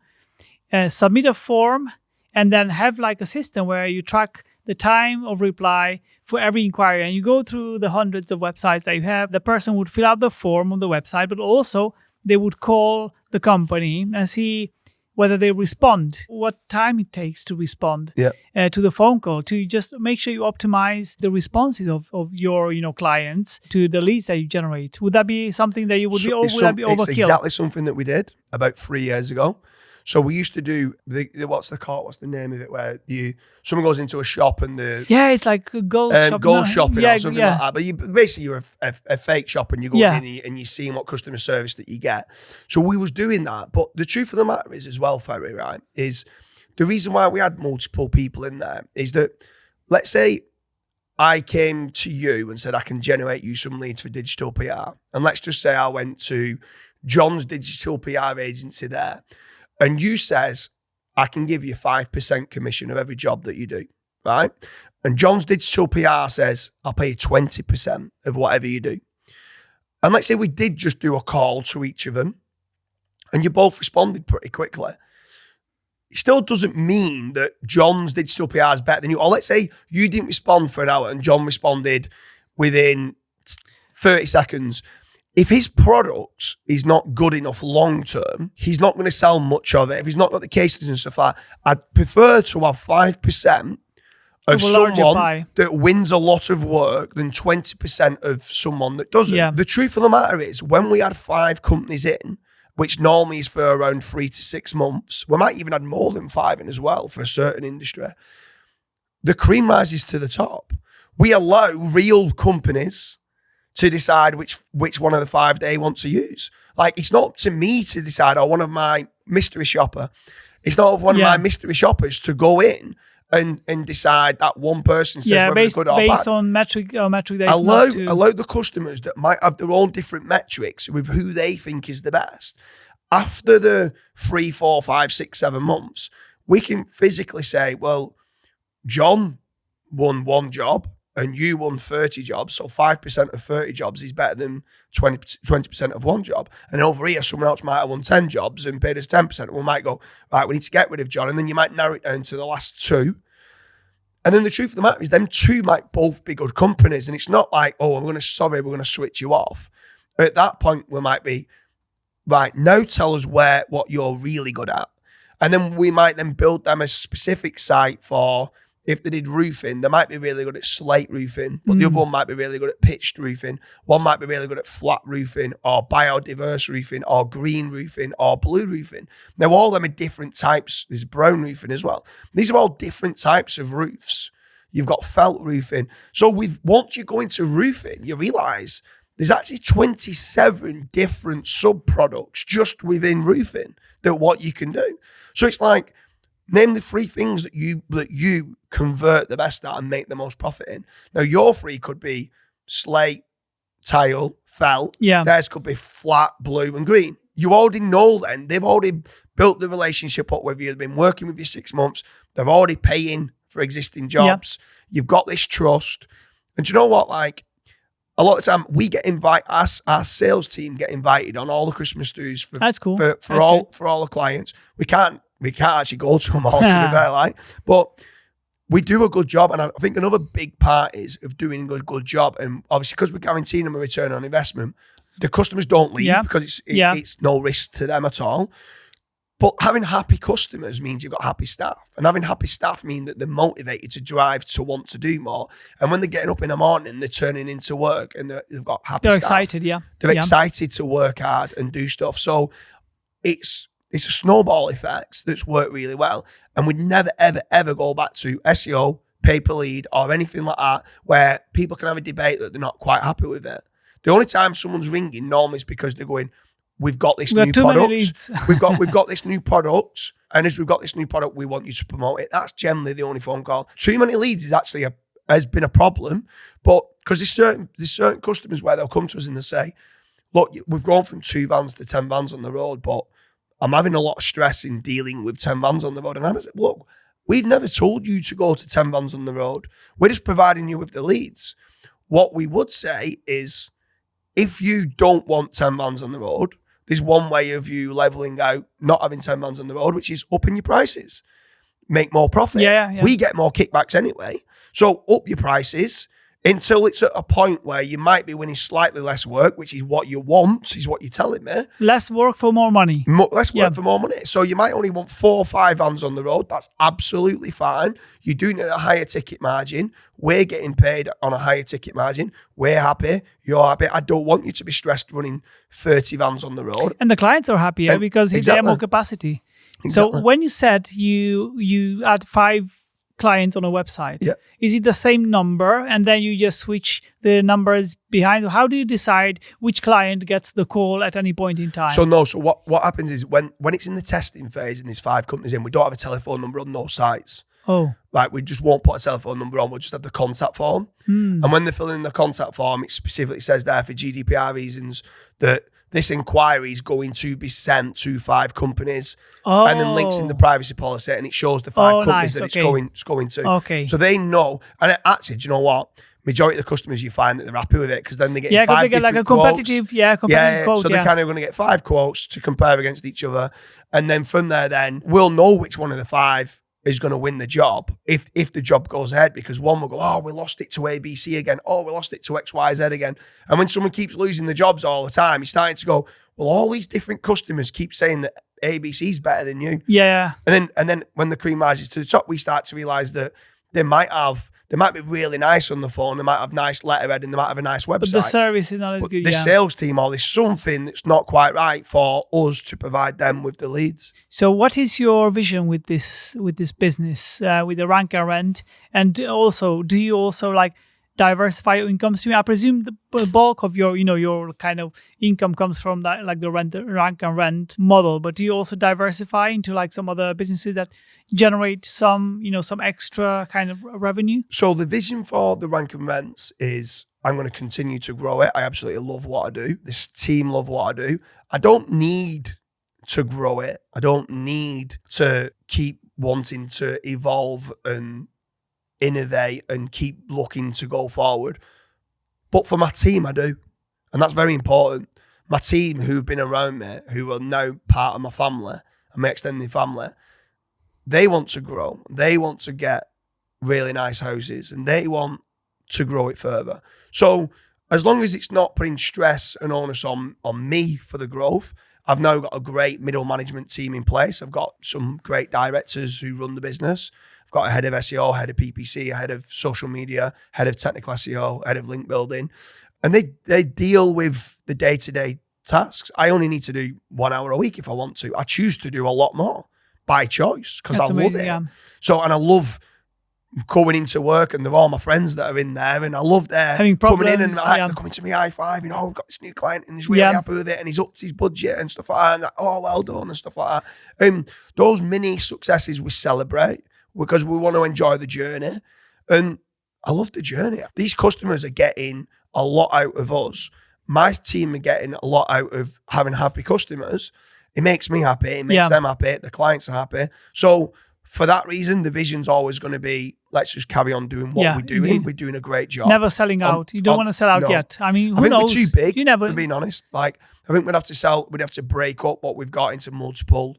submit a form, and then have like a system where you track the time of reply for every inquiry. And you go through the hundreds of websites that you have. The person would fill out the form on the website, but also they would call the company and see whether they respond, what time it takes to respond to the phone call, to just make sure you optimize the responses of your clients to the leads that you generate. Would that be something that you would would that be overkill? It's exactly something that we did about 3 years ago. So we used to do what's the name of it, where someone goes into a shop and it's like gold shopping. Gold shopping or something like that. But you're a fake shop and you go in and you're seeing what customer service that you get. So we was doing that. But the truth of the matter is as well, Fery, right, is the reason why we had multiple people in there is that, let's say I came to you and said, I can generate you some leads for digital PR. And let's just say I went to John's digital PR agency there. And you says, I can give you 5% commission of every job that you do, right? And John's digital PR says, I'll pay you 20% of whatever you do. And let's say we did just do a call to each of them and you both responded pretty quickly. It still doesn't mean that John's digital PR is better than you. Or let's say you didn't respond for an hour and John responded within 30 seconds. If his product is not good enough long term, he's not going to sell much of it. If he's not got the cases and stuff like that, I'd prefer to have 5% of someone that wins a lot of work than 20% of someone that doesn't. Yeah. The truth of the matter is, when we had 5 companies in, which normally is for around 3 to 6 months, we might even add more than 5 in as well for a certain industry, the cream rises to the top. We allow real companies to decide which one of the 5 they want to use. Like, it's not up to me to decide, or one of my mystery shopper. It's not one of my mystery shoppers to go in and decide that one person says whether it's good or bad. Based on metric that is allow the customers that might have their own different metrics with who they think is the best. After the 3, 4, 5, 6, 7 months, we can physically say, well, John won 1 job, and you won 30 jobs, so 5% of 30 jobs is better than 20% of 1 job. And over here, someone else might have won 10 jobs and paid us 10%. And we might go, right, we need to get rid of John. And then you might narrow it down to the last 2. And then the truth of the matter is, them 2 might both be good companies. And it's not like, oh, we're going to switch you off. At that point, we might be, right, now tell us what you're really good at. And then we might then build them a specific site for, if they did roofing, they might be really good at slate roofing, but the other one might be really good at pitched roofing. One might be really good at flat roofing, or biodiverse roofing, or green roofing, or blue roofing. Now, all of them are different types. There's brown roofing as well. These are all different types of roofs. You've got felt roofing. So once you go into roofing, you realise there's actually 27 different sub-products just within roofing that what you can do. So it's like, name the 3 things that you convert the best at and make the most profit in. Now, your 3 could be slate, tile, felt. Yeah. Theirs could be flat, blue, and green. You already know then. They've already built the relationship up with you. They've been working with you 6 months. They're already paying for existing jobs. Yep. You've got this trust. And do you know what? Like, a lot of the time we get invited, our sales team get invited on all the Christmas do's for all the clients. We can't actually go to them all, to be fair, like, but we do a good job. And I think another big part is of doing a good job. And obviously, because we're guaranteeing them a return on investment, the customers don't leave because it's no risk to them at all. But having happy customers means you've got happy staff. And having happy staff means that they're motivated to drive to want to do more. And when they're getting up in the morning, they're turning into work and they've got happy staff. They're excited, They're excited to work hard and do stuff. So it's a snowball effect that's worked really well. And we'd never, ever, ever go back to SEO, pay-per-lead, or anything like that, where people can have a debate that they're not quite happy with it. The only time someone's ringing normally is because they're going, we've got this new product. we've got this new product. And as we've got this new product, we want you to promote it. That's generally the only phone call. Too many leads is actually has been a problem. But because there's certain customers where they'll come to us and they'll say, look, we've gone from 2 vans to 10 vans on the road, but I'm having a lot of stress in dealing with 10 vans on the road. And I was like, look, we've never told you to go to 10 vans on the road. We're just providing you with the leads. What we would say is, if you don't want 10 vans on the road, there's one way of you leveling out, not having 10 vans on the road, which is upping your prices, make more profit. Yeah. We get more kickbacks anyway. So up your prices until it's at a point where you might be winning slightly less work, which is what you want, is what you're telling me. Less work for more money. Less work for more money. So you might only want 4 or 5 vans on the road. That's absolutely fine. You're doing it at a higher ticket margin. We're getting paid on a higher ticket margin. We're happy. You're happy. I don't want you to be stressed running 30 vans on the road. And the clients are happier because they have more capacity. Exactly. So when you said you add 5 clients on a website, is it the same number and then you just switch the numbers behind? How do you decide which client gets the call at any point in time? So what happens is when it's in the testing phase and there's 5 companies in, we don't have a telephone number on those sites. Oh. Like we just won't put a telephone number on, we'll just have the contact form. And when they're filling in the contact form, it specifically says there for GDPR reasons that this inquiry is going to be sent to 5 companies, and then links in the privacy policy, and it shows the 5 companies that it's going to. Okay. So they know, and actually, do you know what? Majority of the customers you find that they're happy with it because then they get 5 they get like a competitive, quote. So they're kind of going to get 5 quotes to compare against each other, and then from there, then we'll know which one of the 5 is going to win the job if the job goes ahead, because one will go, oh, we lost it to ABC again. Oh, we lost it to XYZ again. And when someone keeps losing the jobs all the time, you're starting to go, well, all these different customers keep saying that ABC's better than you. Yeah. And then when the cream rises to the top, we start to realize that they might be really nice on the phone, they might have nice letterhead, and they might have a nice website. But the service is not as good. The sales team, or there's something that's not quite right for us to provide them with the leads. So what is your vision with this business, with the rank and rent? And also, do you also like diversify your income stream? I presume the bulk of your kind of income comes from that, like the rank and rent model. But do you also diversify into like some other businesses that generate some extra kind of revenue? So the vision for the rank and rents is I'm going to continue to grow it. I absolutely love what I do. This team love what I do. I don't need to grow it. I don't need to keep wanting to evolve and innovate and keep looking to go forward. But for my team, I do. And that's very important. My team who've been around me, who are now part of my family and my extended family, they want to grow. They want to get really nice houses and they want to grow it further. So as long as it's not putting stress and onus on me for the growth, I've now got a great middle management team in place. I've got some great directors who run the business. I've got a head of SEO, head of PPC, a head of social media, head of technical SEO, head of link building. And they deal with the day-to-day tasks. I only need to do 1 hour a week if I want to. I choose to do a lot more by choice because I love it. Yeah. So, and I love going into work and they're all my friends that are in there and I love their coming in and they're coming to me high five, we've got this new client and he's really happy with it and he's upped his budget and stuff like that. And like, oh, well done and stuff like that. Those mini successes we celebrate because we want to enjoy the journey. And I love the journey. These customers are getting a lot out of us. My team are getting a lot out of having happy customers. It makes me happy. It makes them happy. The clients are happy. So for that reason, the vision's always going to be, let's just carry on doing what we're doing. Indeed. We're doing a great job. Never selling out. You don't want to sell out yet. I mean, who knows? We're too big, for being honest. Like, I think we'd have to break up what we've got into multiple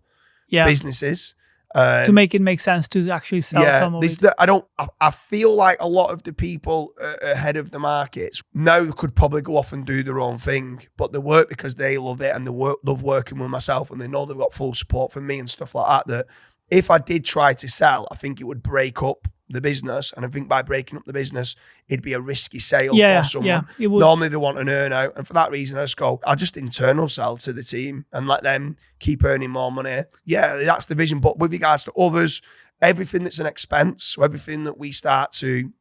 businesses. To make it make sense to actually sell some of it. I feel like a lot of the people ahead of the markets now could probably go off and do their own thing, but they work because they love it and they love working with myself and they know they've got full support from me and stuff like that. That if I did try to sell, I think it would break up the business. And I think by breaking up the business, it'd be a risky sale for someone. Normally they want an earn out. And for that reason, I'll just internal sell to the team and let them keep earning more money. Yeah, that's the vision. But with regards to others, everything that's an expense, so everything that we start to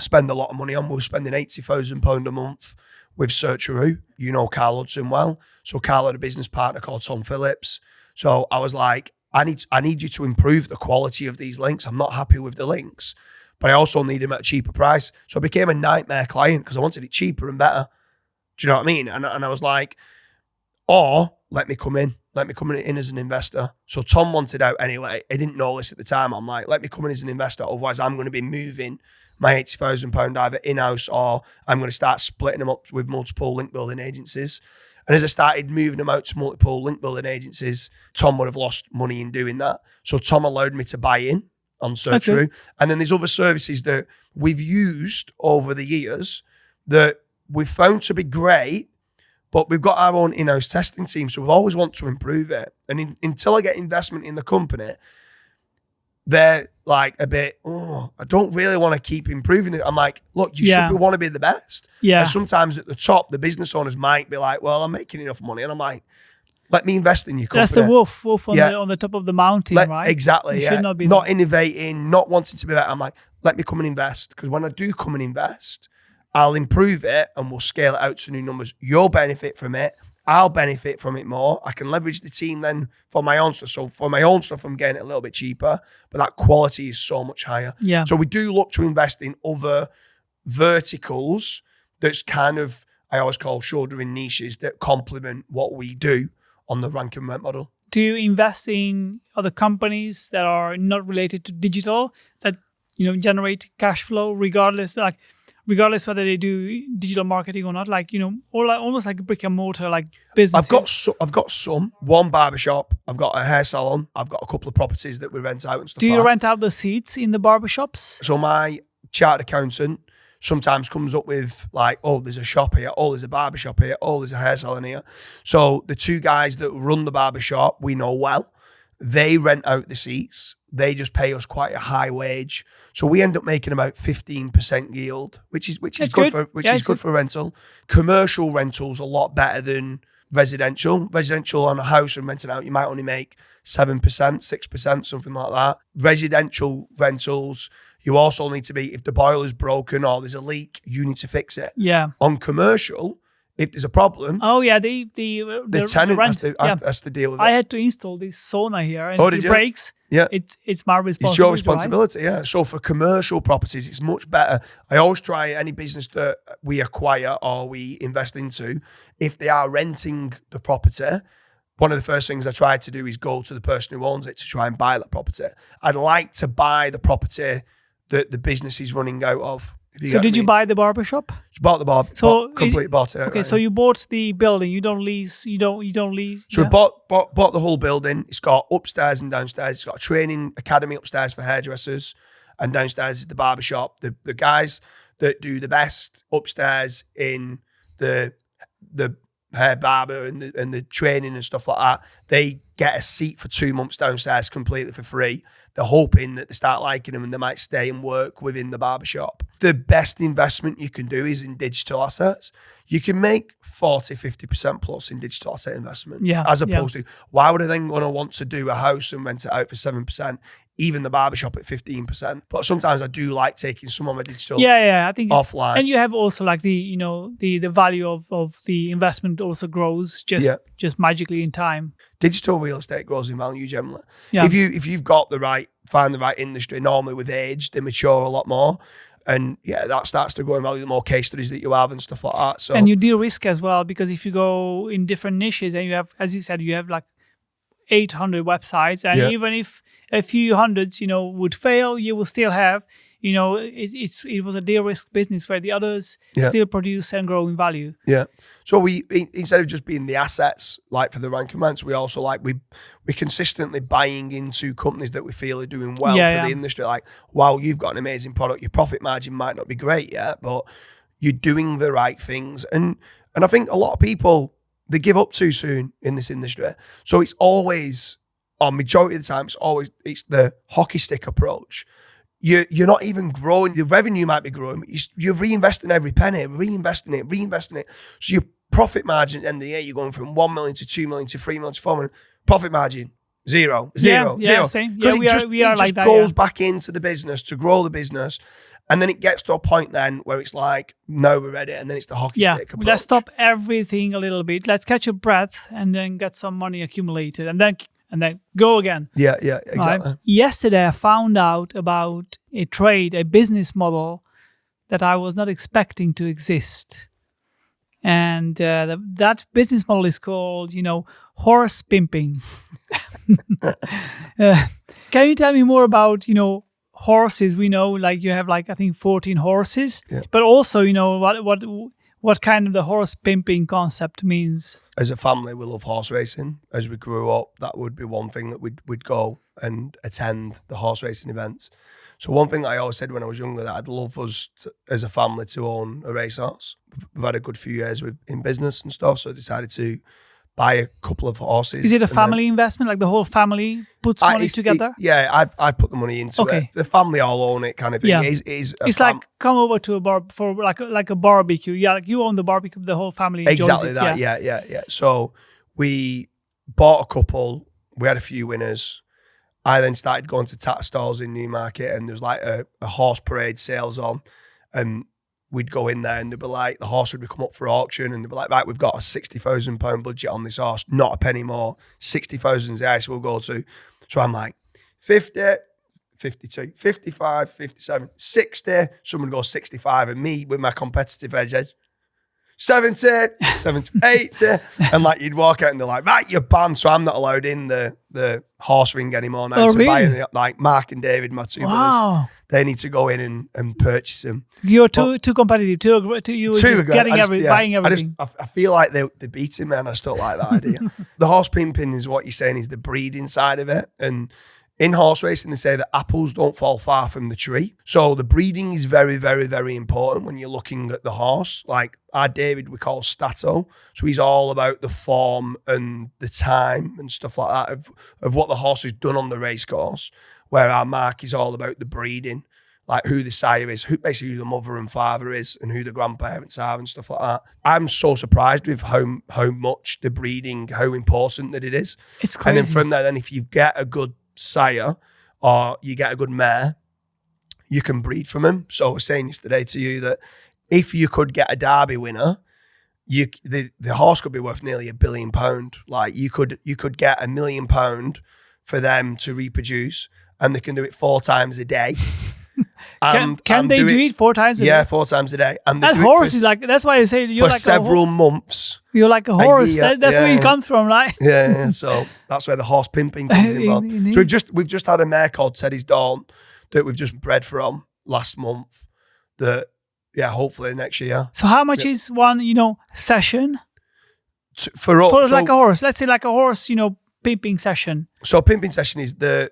spend a lot of money on, we're spending £80,000 a month with Searcheroo. You know Carl Hudson well. So Carl had a business partner called Tom Phillips. So I was like, I need you to improve the quality of these links. I'm not happy with the links, but I also need them at a cheaper price. So I became a nightmare client because I wanted it cheaper and better. Do you know what I mean? And I was like, or let me come in as an investor. So Tom wanted out anyway. I didn't know this at the time. I'm like, let me come in as an investor. Otherwise I'm going to be moving my £80,000 either in-house or I'm going to start splitting them up with multiple link building agencies. And as I started moving them out to multiple link building agencies, Tom would have lost money in doing that. So Tom allowed me to buy in on Search Through. And then there's other services that we've used over the years that we've found to be great, but we've got our own in-house testing team. So we always want to improve it. And until I get investment in the company, they're like a bit, I don't really want to keep improving it. I'm like, look, you should want to be the best. Yeah. And sometimes at the top, the business owners might be like, well, I'm making enough money. And I'm like, let me invest in your company. That's the wolf on the top of the mountain, right? Exactly, You should not be not innovating, not wanting to be better. I'm like, let me come and invest. Because when I do come and invest, I'll improve it and we'll scale it out to new numbers. You'll benefit from it. I'll benefit from it more. I can leverage the team then for my own stuff. So for my own stuff, I'm getting it a little bit cheaper, but that quality is so much higher. Yeah. So we do look to invest in other verticals that's kind of, I always call shouldering niches that complement what we do on the rank and rent model. Do you invest in other companies that are not related to digital that, generate cash flow regardless whether they do digital marketing or not, almost like a brick and mortar, like businesses? I've got some. One barbershop. I've got a hair salon. I've got a couple of properties that we rent out and stuff. Do you rent out the seats in the barbershops? So my chartered accountant sometimes comes up with like, oh, there's a shop here. Oh, there's a barbershop here. Oh, there's a hair salon here. So the two guys that run the barbershop, we know well. They rent out the seats. They just pay us quite a high wage. So we end up making about 15% yield, which is good for rental. Commercial rental's a lot better than residential. Residential on a house and renting out, you might only make 7%, 6%, something like that. Residential rentals, you also need to be, if the boiler's broken or there's a leak, you need to fix it. Yeah. On commercial, if there's a problem, the tenant has to deal with it. I had to install this sauna here, and if it breaks, it's my responsibility. It's your responsibility, yeah. So for commercial properties, it's much better. I always try any business that we acquire or we invest into, if they are renting the property, one of the first things I try to do is go to the person who owns it to try and buy that property. I'd like to buy the property that the business is running out of. So did you buy the barbershop? Just bought the bar. Completely bought it out. Okay, so you bought the building. You don't lease. You don't lease. So we bought the whole building. It's got upstairs and downstairs. It's got a training academy upstairs for hairdressers, and downstairs is the barbershop. The guys that do the best upstairs in the hair barber and the training and stuff like that, they get a seat for 2 months downstairs completely for free. They're hoping that they start liking them and they might stay and work within the barbershop. The best investment you can do is in digital assets. You can make 40, 50% plus in digital asset investment. As opposed to, why would I then want to want to do a house and rent it out for 7%, even the barbershop at 15%? But sometimes I do like taking some of my digital I think offline. And you have also like the value of the investment also grows just magically in time. Digital real estate grows in value generally. Yeah. If you've got find the right industry, normally with age, they mature a lot more. And that starts to grow in value, the more case studies that you have and stuff like that. So, and you de-risk as well, because if you go in different niches and you have, as you said, you have like 800 websites, and even if a few hundreds, would fail, you will still have, it was a de-risk business where the others still produce and grow in value. Yeah. So we, instead of just being the assets, like for the rank and rents, we also we're consistently buying into companies that we feel are doing well for the industry. Like, wow, you've got an amazing product. Your profit margin might not be great yet, but you're doing the right things. And I think a lot of people, they give up too soon in this industry. So it's always, or majority of the time, it's the hockey stick approach. You're not even growing. Your revenue might be growing. You're reinvesting every penny, reinvesting it. So your profit margin at the end of the year, you're going from 1 million to 2 million to 3 million to 4 million. Profit margin, zero. Same. Yeah, we are like that. It just goes back into the business to grow the business. And then it gets to a point then where it's like, no, we're ready. And then it's the hockey stick approach. Let's stop everything a little bit. Let's catch a breath and then get some money accumulated. And then go again. Yeah, exactly. Right? Yesterday, I found out about a business model that I was not expecting to exist. And that business model is called, horse pimping. Can you tell me more about, horses? We know, like, you have, like, I think 14 horses. Yeah. But also, what kind of the horse pimping concept means. As a family, we love horse racing. As we grew up, that would be one thing that we'd go and attend the horse racing events. So one thing that I always said when I was younger, that I'd love us as a family to own a racehorse. We've had a good few years in business and stuff, so I decided to buy a couple of horses. Is it a family investment? Like the whole family puts money together? I put the money into it. The family all own it, kind of thing. Yeah. It's like come over to a bar for like a barbecue. Yeah, like you own the barbecue, the whole family enjoys exactly it. That. Yeah. So we bought a couple. We had a few winners. I then started going to tatter stalls in Newmarket, and there was like a horse parade sales on, and we'd go in there and they'd be like, the horse would come up for auction, and they'd be like, right, we've got a £60,000 budget on this horse, not a penny more. 60,000 is the highest we'll go to. So I'm like, 50, 52, 55, 57, 60. Someone goes 65, and me with my competitive edges, 70, 80. And like you'd walk out and they're like, right, you're banned. So I'm not allowed in the horse ring anymore now. Oh, so really? like Mark and David, my two brothers, they need to go in and purchase them. You're too competitive. You were just buying everything. I feel like they're beating me, and I just don't like that idea. The horse pimping is what you're saying is the breeding side of it. And in horse racing, they say that apples don't fall far from the tree. So the breeding is very, very, very important when you're looking at the horse. Like our David, we call Stato. So he's all about the form and the time and stuff like that of what the horse has done on the race course. Where our Mark is all about the breeding, like who the sire is, basically who the mother and father is, and who the grandparents are and stuff like that. I'm so surprised with how much the breeding, how important that it is. It's crazy. And then from there, if you get a good sire or you get a good mare, you can breed from him. So I was saying yesterday to you that if you could get a Derby winner, the horse could be worth nearly £1 billion. Like you could get £1 million for them to reproduce, and they can do it 4 times a day. Can they do it 4 times a day? Yeah, 4 times a day. And that horse is like, that's why I say you're for like several months. You're like a horse. Year. That's where it comes from, right? Yeah. So that's where the horse pimping comes involved. So we've just had a mare called Teddy's Dawn that we've just bred from last month. That hopefully next year. So how much is one session for us? For like a horse, let's say like a horse, pimping session. So pimping session is the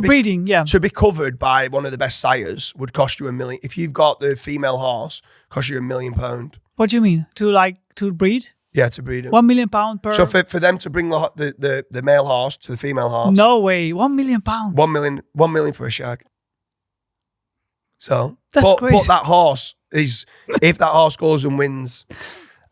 breeding, yeah. To be covered by one of the best sires would cost you £1 million. If you've got the female horse, cost you £1 million. What do you mean? To breed? Yeah, to breed it. £1 million per. So for them to bring the male horse to the female horse. No way, £1 million. £1 million for a shag. So that's crazy. But that horse is, if that horse goes and wins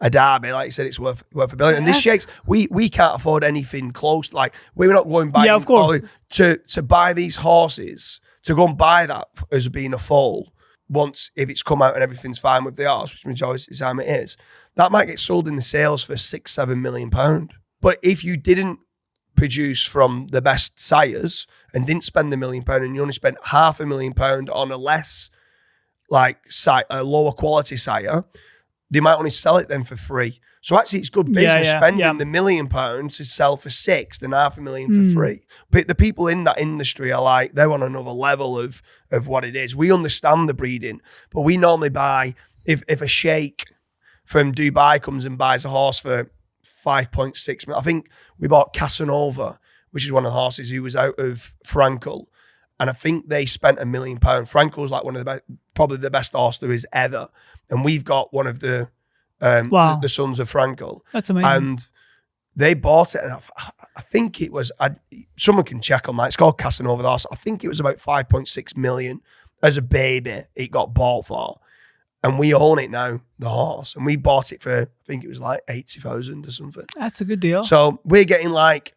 a Derby, like you said, it's worth £1 billion. And this shakes, we can't afford anything close. Like we're not going buying. Yeah, of course. To buy these horses, to go and buy that as being a foal, once if it's come out and everything's fine with the horse, which majority of the time it is, that might get sold in the sales for £6-7 million. But if you didn't produce from the best sires and didn't spend the £1 million and you only spent £500,000 on a less a lower quality sire, they might only sell it then for free. So actually it's good business spending the £1 million to sell for 6 than £500,000 for free. But the people in that industry are like, they're on another level of what it is. We understand the breeding, but we normally buy, if a sheikh from Dubai comes and buys a horse for 5.6 million, I think we bought Casanova, which is one of the horses who was out of Frankel. And I think they spent £1 million. Frankel's like one of the best, probably the best horse there is ever. And we've got one of the sons of Frankel. That's amazing. And they bought it, and I think it was, someone can check on that. It's called Casanova the horse. I think it was about 5.6 million as a baby it got bought for. And we own it now, the horse. And we bought it for, I think it was like 80,000 or something. That's a good deal. So we're getting like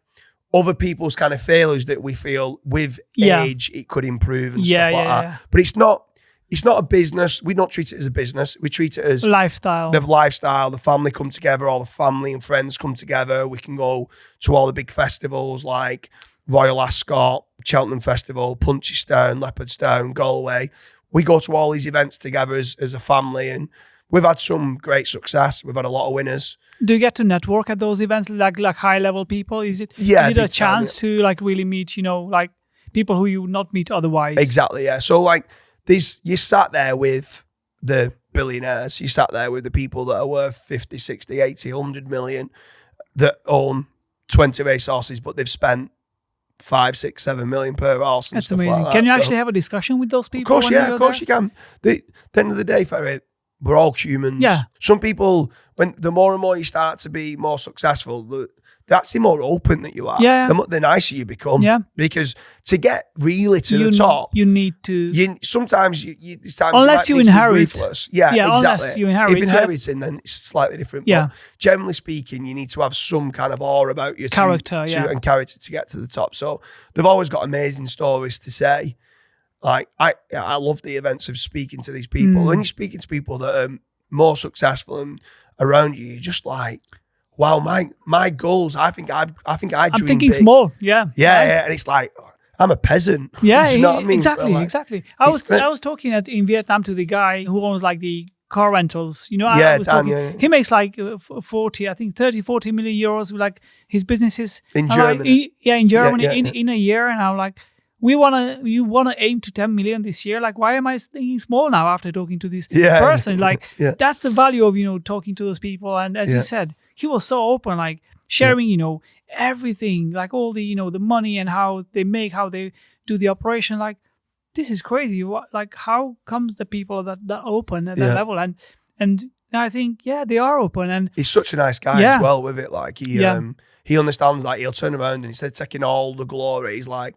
other people's kind of failures that we feel with age it could improve and stuff like that. But it's not a business. We don't treat it as a business. We treat it as lifestyle. The lifestyle, the family come together, all the family and friends come together. We can go to all the big festivals like Royal Ascot, Cheltenham Festival, Punchestown, Leopardstown, Galway. We go to all these events together as a family, and we've had some great success. We've had a lot of winners. Do you get to network at those events, like high level people? Is it a chance to like really meet, like people who you would not meet otherwise? Exactly, yeah. So like you sat there with the billionaires. You sat there with the people that are worth 50, 60, 80, 100 million that own 20 racehorses, but they've spent 5, 6, 7 million per horse and That's stuff amazing. like that. Can you actually have a discussion with those people? Of course, yeah, of course you can. At the end of the day, Fery, we're all humans. Yeah. Some people, when the more and more you start to be more successful, they're actually more open that you are. Yeah. The nicer you become. Yeah. Because to get really to the top, you need to. Sometimes unless you inherit. Yeah, exactly. Unless you inherit. If inheriting, then it's slightly different. Yeah. But generally speaking, you need to have some kind of awe about your character, and character to get to the top. So they've always got amazing stories to say. Like I love the events of speaking to these people. When you're speaking to people that are more successful and around you, you're just like, wow, my goals. I think I dream I'm thinking big. small. Yeah. Yeah, and it's like I'm a peasant. Yeah, Do you know what I mean? Exactly, So like, exactly. I was talking in Vietnam to the guy who owns like the car rentals. You know, I was Dan, talking. He makes like 40 million euros. Like his businesses in Germany. In Germany in a year. And I'm like, you wanna aim to 10 million this year. Like, why am I thinking small now after talking to this person? Like, that's the value of talking to those people. And as you said, he was so open, like sharing, everything, like all the, the money and how they do the operation. Like, this is crazy. Like, how comes the people that open at that level? And I think, they are open. And he's such a nice guy as well with it. Like he understands, like he'll turn around and instead of taking all the glory, he's like,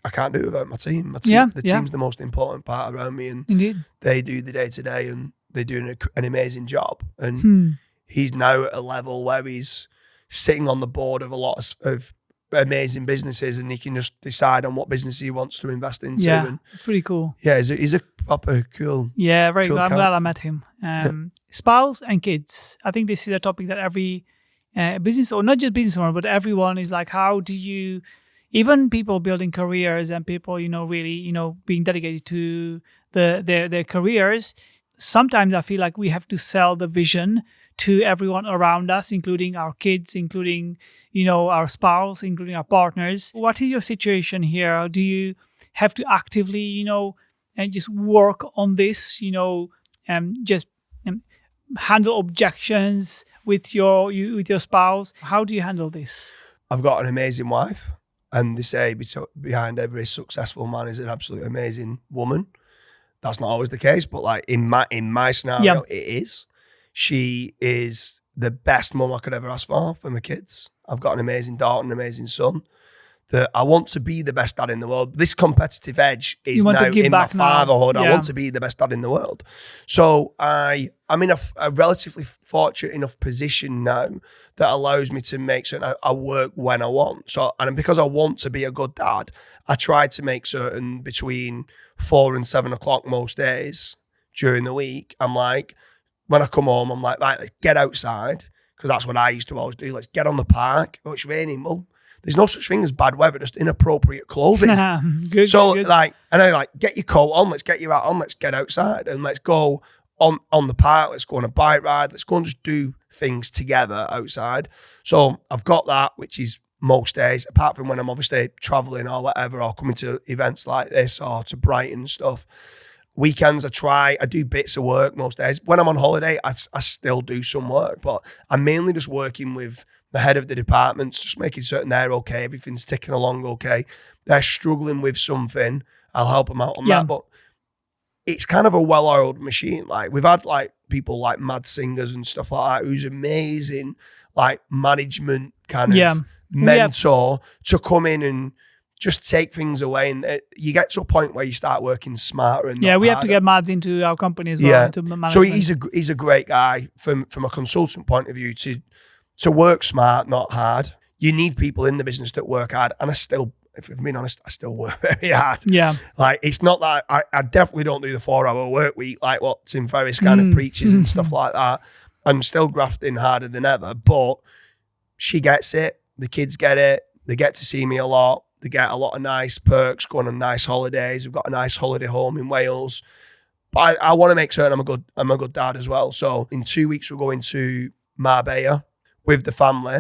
I can't do it without my team. The team's the most important part around me, and indeed, they do the day to day, and they're doing an amazing job. And he's now at a level where he's sitting on the board of a lot of amazing businesses, and he can just decide on what business he wants to invest into. Yeah, and it's pretty cool. Yeah, he's a proper cool. Yeah, very cool cool. I'm glad character. I met him. Spouse and kids. I think this is a topic that every business, or not just business owner, but everyone is like, how do you, even people building careers and people, really, being dedicated to their careers. Sometimes I feel like we have to sell the vision to everyone around us, including our kids, including, our spouse, including our partners. What is your situation here? Do you have to actively, and just work on this, just handle objections with your spouse? How do you handle this? I've got an amazing wife, and they say behind every successful man is an absolutely amazing woman. That's not always the case, but like in my scenario, it is. She is the best mum I could ever ask for my kids. I've got an amazing daughter and an amazing son. That I want to be the best dad in the world. This competitive edge is now in my fatherhood. I want to be the best dad in the world. So I'm in a relatively fortunate enough position now that allows me to make certain I work when I want. So, and because I want to be a good dad, I try to make certain between 4 and 7 o'clock most days during the week, I'm like, when I come home, I'm like, right, let's get outside, because that's what I used to always do. Let's get on the park. Oh, it's raining, Mum. There's no such thing as bad weather, just inappropriate clothing. Good. And I like, get your coat on, let's get your hat on, let's get outside and let's go on the park, let's go on a bike ride, let's go and just do things together outside. So I've got that, which is most days, apart from when I'm obviously traveling or whatever, or coming to events like this or to Brighton and stuff. Weekends, I do bits of work most days. When I'm on holiday, I still do some work, but I'm mainly just working with the head of the departments, just making certain they're okay, everything's ticking along okay. They're struggling with something, I'll help them out on that. But it's kind of a well-oiled machine. Like, we've had like people like Mad Singers and stuff like that, who's amazing, like management kind of mentor to come in and just take things away, and you get to a point where you start working smarter. And we have to get Mads into our company as well. Into so he's a great guy from a consultant point of view to work smart, not hard. You need people in the business that work hard, and if I'm being honest, I still work very hard. Yeah, like it's not that I definitely don't do the 4-hour work week like what Tim Ferriss kind of preaches and stuff like that. I'm still grafting harder than ever, but she gets it. The kids get it. They get to see me a lot. They get a lot of nice perks, going on nice holidays. We've got a nice holiday home in Wales. But I want to make certain I'm a good dad as well. So in 2 weeks, we're going to Marbella with the family.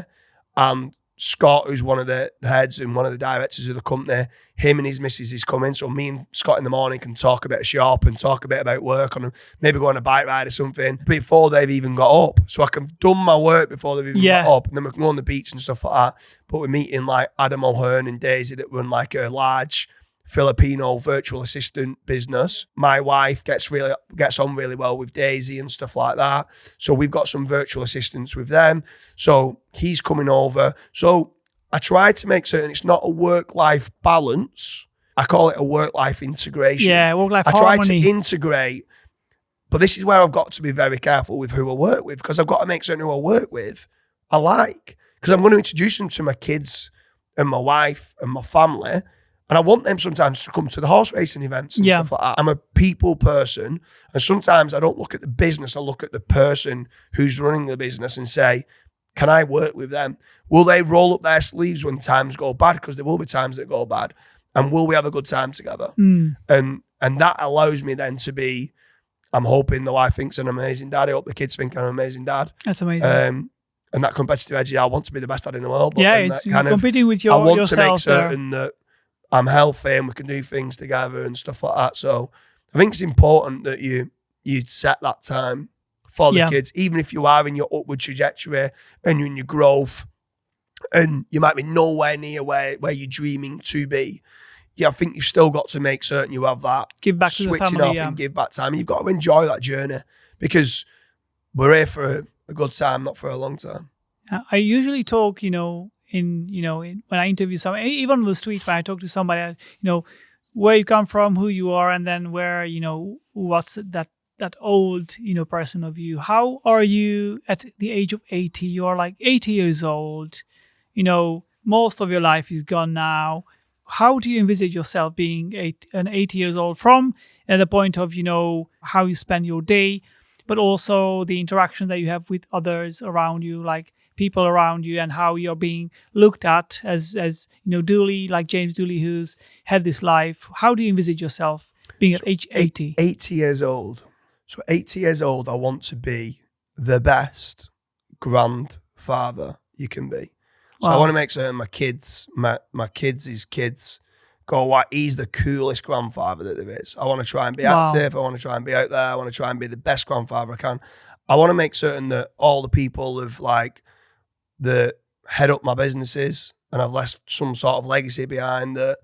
And Scott, who's one of the heads and one of the directors of the company, him and his missus is coming. So me and Scott in the morning can talk a bit of shop and talk a bit about work and maybe go on a bike ride or something before they've even got up. So I can done my work before they've even got up, and then we can go on the beach and stuff like that. But we're meeting like Adam O'Hearn and Daisy that run like a large Filipino virtual assistant business. My wife gets on really well with Daisy and stuff like that. So we've got some virtual assistants with them. So he's coming over. So I try to make certain it's not a work-life balance. I call it a work-life integration. Yeah, work-life harmony. I try harmony. to integrate, but this is where I've got to be very careful with who I work with, because I've got to make certain who I work with I like, because I'm going to introduce them to my kids and my wife and my family. And I want them sometimes to come to the horse racing events and stuff like that. I'm a people person. And sometimes I don't look at the business. I look at the person who's running the business and say, can I work with them? Will they roll up their sleeves when times go bad? Because there will be times that go bad. And will we have a good time together? And that allows me then to be, I'm hoping the wife thinks I'm an amazing dad. I hope the kids think I'm an amazing dad. That's amazing. And that competitive edge, I want to be the best dad in the world. But it's competing with yourself. I want to make certain that I'm healthy and we can do things together and stuff like that. So I think it's important that you set that time for the kids, even if you are in your upward trajectory and you're in your growth and you might be nowhere near where you're dreaming to be. I think you've still got to make certain you have that give back to the switching family, off and give back time. And you've got to enjoy that journey, because we're here for a good time, not for a long time. I usually talk, when I interview someone, even on the street, when I talk to somebody, where you come from, who you are, and then where, what's that old, person of you. How are you at the age of 80? You are like 80 years old. Most of your life is gone now. How do you envisage yourself being 80 years old, from the point of, how you spend your day, but also the interaction that you have with others around you, like people around you, and how you're being looked at as Dooley, like James Dooley, who's had this life. How do you envisage yourself being at age 80? 80 years old. So 80 years old, I want to be the best grandfather you can be. So I want to make certain my kids' kids go, wow, he's the coolest grandfather that there is. I want to try and be active. I want to try and be out there. I want to try and be the best grandfather I can. I want to make certain that all the people that head up my businesses and I've left some sort of legacy behind, that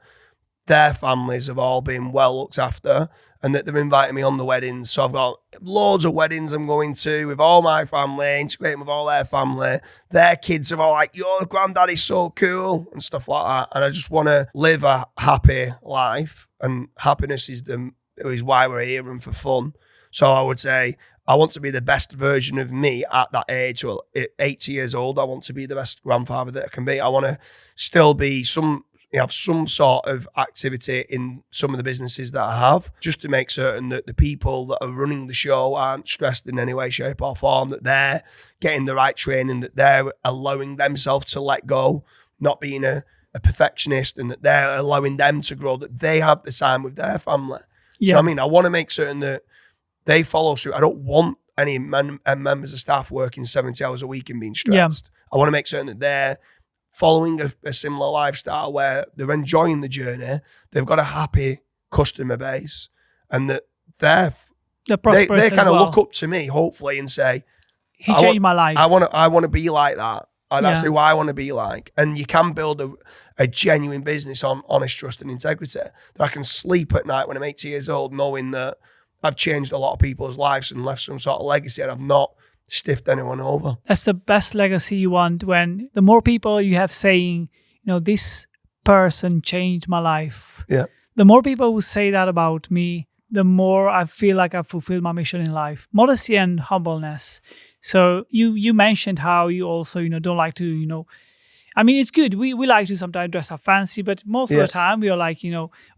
their families have all been well looked after, and that they're inviting me on the weddings. So I've got loads of weddings I'm going to with all my family, integrating with all their family. Their kids are all like, your granddad is so cool and stuff like that. And I just want to live a happy life, and happiness is why we're here, and for fun. So I would say I want to be the best version of me at that age. Well, at 80 years old, I want to be the best grandfather that I can be. I want to still be have some sort of activity in some of the businesses that I have, just to make certain that the people that are running the show aren't stressed in any way, shape or form, that they're getting the right training, that they're allowing themselves to let go, not being a perfectionist, and that they're allowing them to grow, that they have the time with their family. Yeah. So, I want to make certain that they follow suit. I don't want any members of staff working 70 hours a week and being stressed. I want to make certain that they're following a similar lifestyle where they're enjoying the journey, they've got a happy customer base, and that they kind of look up to me, hopefully, and say, he changed my life. I want to be like that. That's who I want to be like. And you can build a genuine business on honest trust and integrity, that I can sleep at night when I'm 80 years old knowing that I've changed a lot of people's lives and left some sort of legacy, and I've not stiffed anyone over. That's the best legacy you want, when the more people you have saying, this person changed my life. Yeah. The more people who say that about me, the more I feel like I've fulfilled my mission in life. Modesty and humbleness. So you mentioned how you also, don't like to, it's good. We like to sometimes dress up fancy, but most of the time we are like,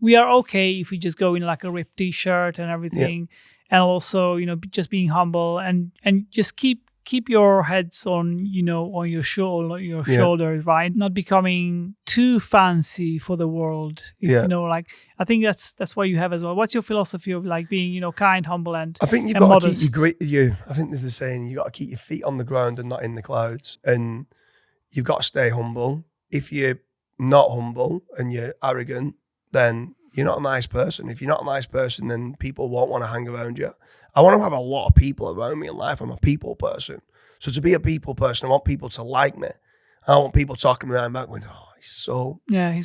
we are okay if we just go in like a ripped t-shirt and everything. Yeah. And also, just being humble and just keep your heads on, on your shoulders, right? Not becoming too fancy for the world. I think that's what you have as well. What's your philosophy of being, kind, humble, and I think you've got to keep I think there's a saying, you got to keep your feet on the ground and not in the clouds. And you've got to stay humble. If you're not humble and you're arrogant, then you're not a nice person. If you're not a nice person, then people won't want to hang around you. I want to have a lot of people around me in life. I'm a people person. So to be a people person, I want people to like me. I don't want people talking behind my back going, oh, he's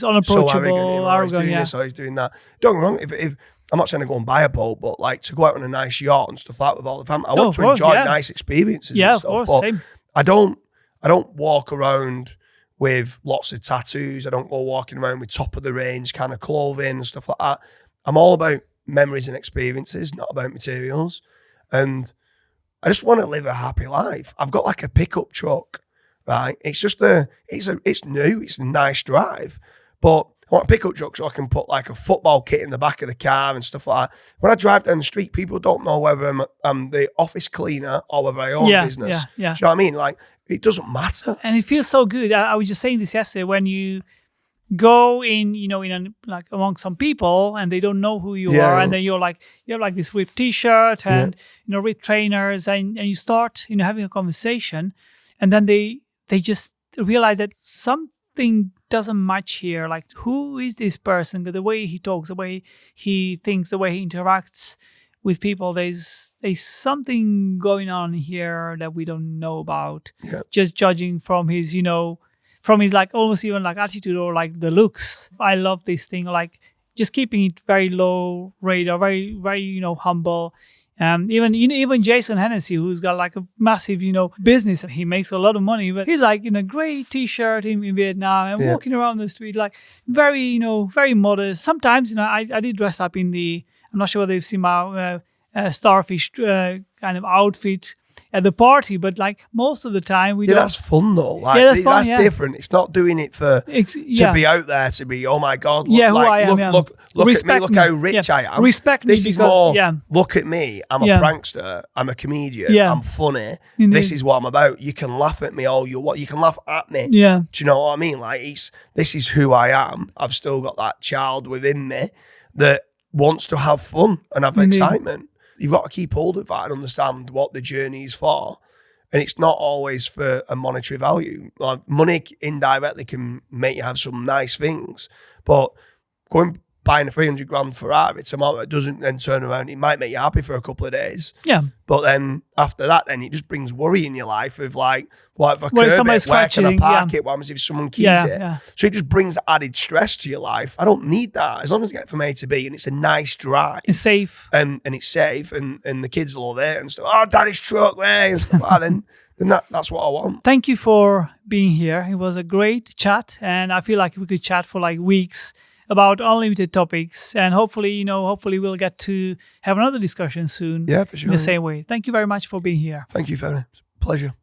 unapproachable, so arrogant, he's doing this or he's doing that. Don't get me wrong, if I'm not saying to go and buy a boat, but like to go out on a nice yacht and stuff like that with all the family. I want to enjoy nice experiences and stuff. Of course, but same. I don't walk around with lots of tattoos. I don't go walking around with top of the range kind of clothing and stuff like that. I'm all about memories and experiences, not about materials. And I just want to live a happy life. I've got like a pickup truck, right? It's just it's new, it's a nice drive, but I want a pickup truck so I can put like a football kit in the back of the car and stuff like that. When I drive down the street, people don't know whether I'm the office cleaner or whether I own business. Do you know what I mean? Like, it doesn't matter. And it feels so good. I was just saying this yesterday, when you go in, like among some people and they don't know who you are, and then you have like this ripped t-shirt and ripped trainers, and you start having a conversation, and then they just realize that something doesn't match here. Like, who is this person? The way he talks, the way he thinks, the way he interacts with people, there's something going on here that we don't know about. Just judging from his like almost even like attitude or like the looks. I love this thing, like just keeping it very low radar, very, very humble. Even Jason Hennessy, who's got like a massive business, he makes a lot of money, but he's like in a grey t-shirt in Vietnam and walking around the street like very very modest. Sometimes I did dress up in the, I'm not sure whether you've seen my starfish kind of outfit at the party, but like most of the time we don't. That's fun though. Like, that's fun, different. It's not doing it to be out there to be, oh my God, look, who I am. Look at me, look how rich I am. Respect me. This is more, look at me, I'm a prankster, I'm a comedian, I'm funny. Indeed. This is what I'm about. You can laugh at me all you want. You can laugh at me. Yeah. Do you know what I mean? Like, this is who I am. I've still got that child within me that wants to have fun and have excitement. You've got to keep hold of that and understand what the journey is for. And it's not always for a monetary value. Like, money indirectly can make you have some nice things, but buying a 300 grand Ferrari tomorrow, it doesn't then turn around. It might make you happy for a couple of days. Yeah. But then after that, then it just brings worry in your life of like, what if I curb it? Where can I park it? What happens if someone keys it? Yeah. So it just brings added stress to your life. I don't need that. As long as I get from A to B and it's a nice drive. It's safe. And it's safe and the kids love it and stuff. Oh, daddy's truck, way, and stuff like that. Then that's what I want. Thank you for being here. It was a great chat. And I feel like we could chat for like weeks about unlimited topics, and hopefully we'll get to have another discussion soon. Yeah, for sure. In the same way. Thank you very much for being here. Thank you, Fery. Pleasure.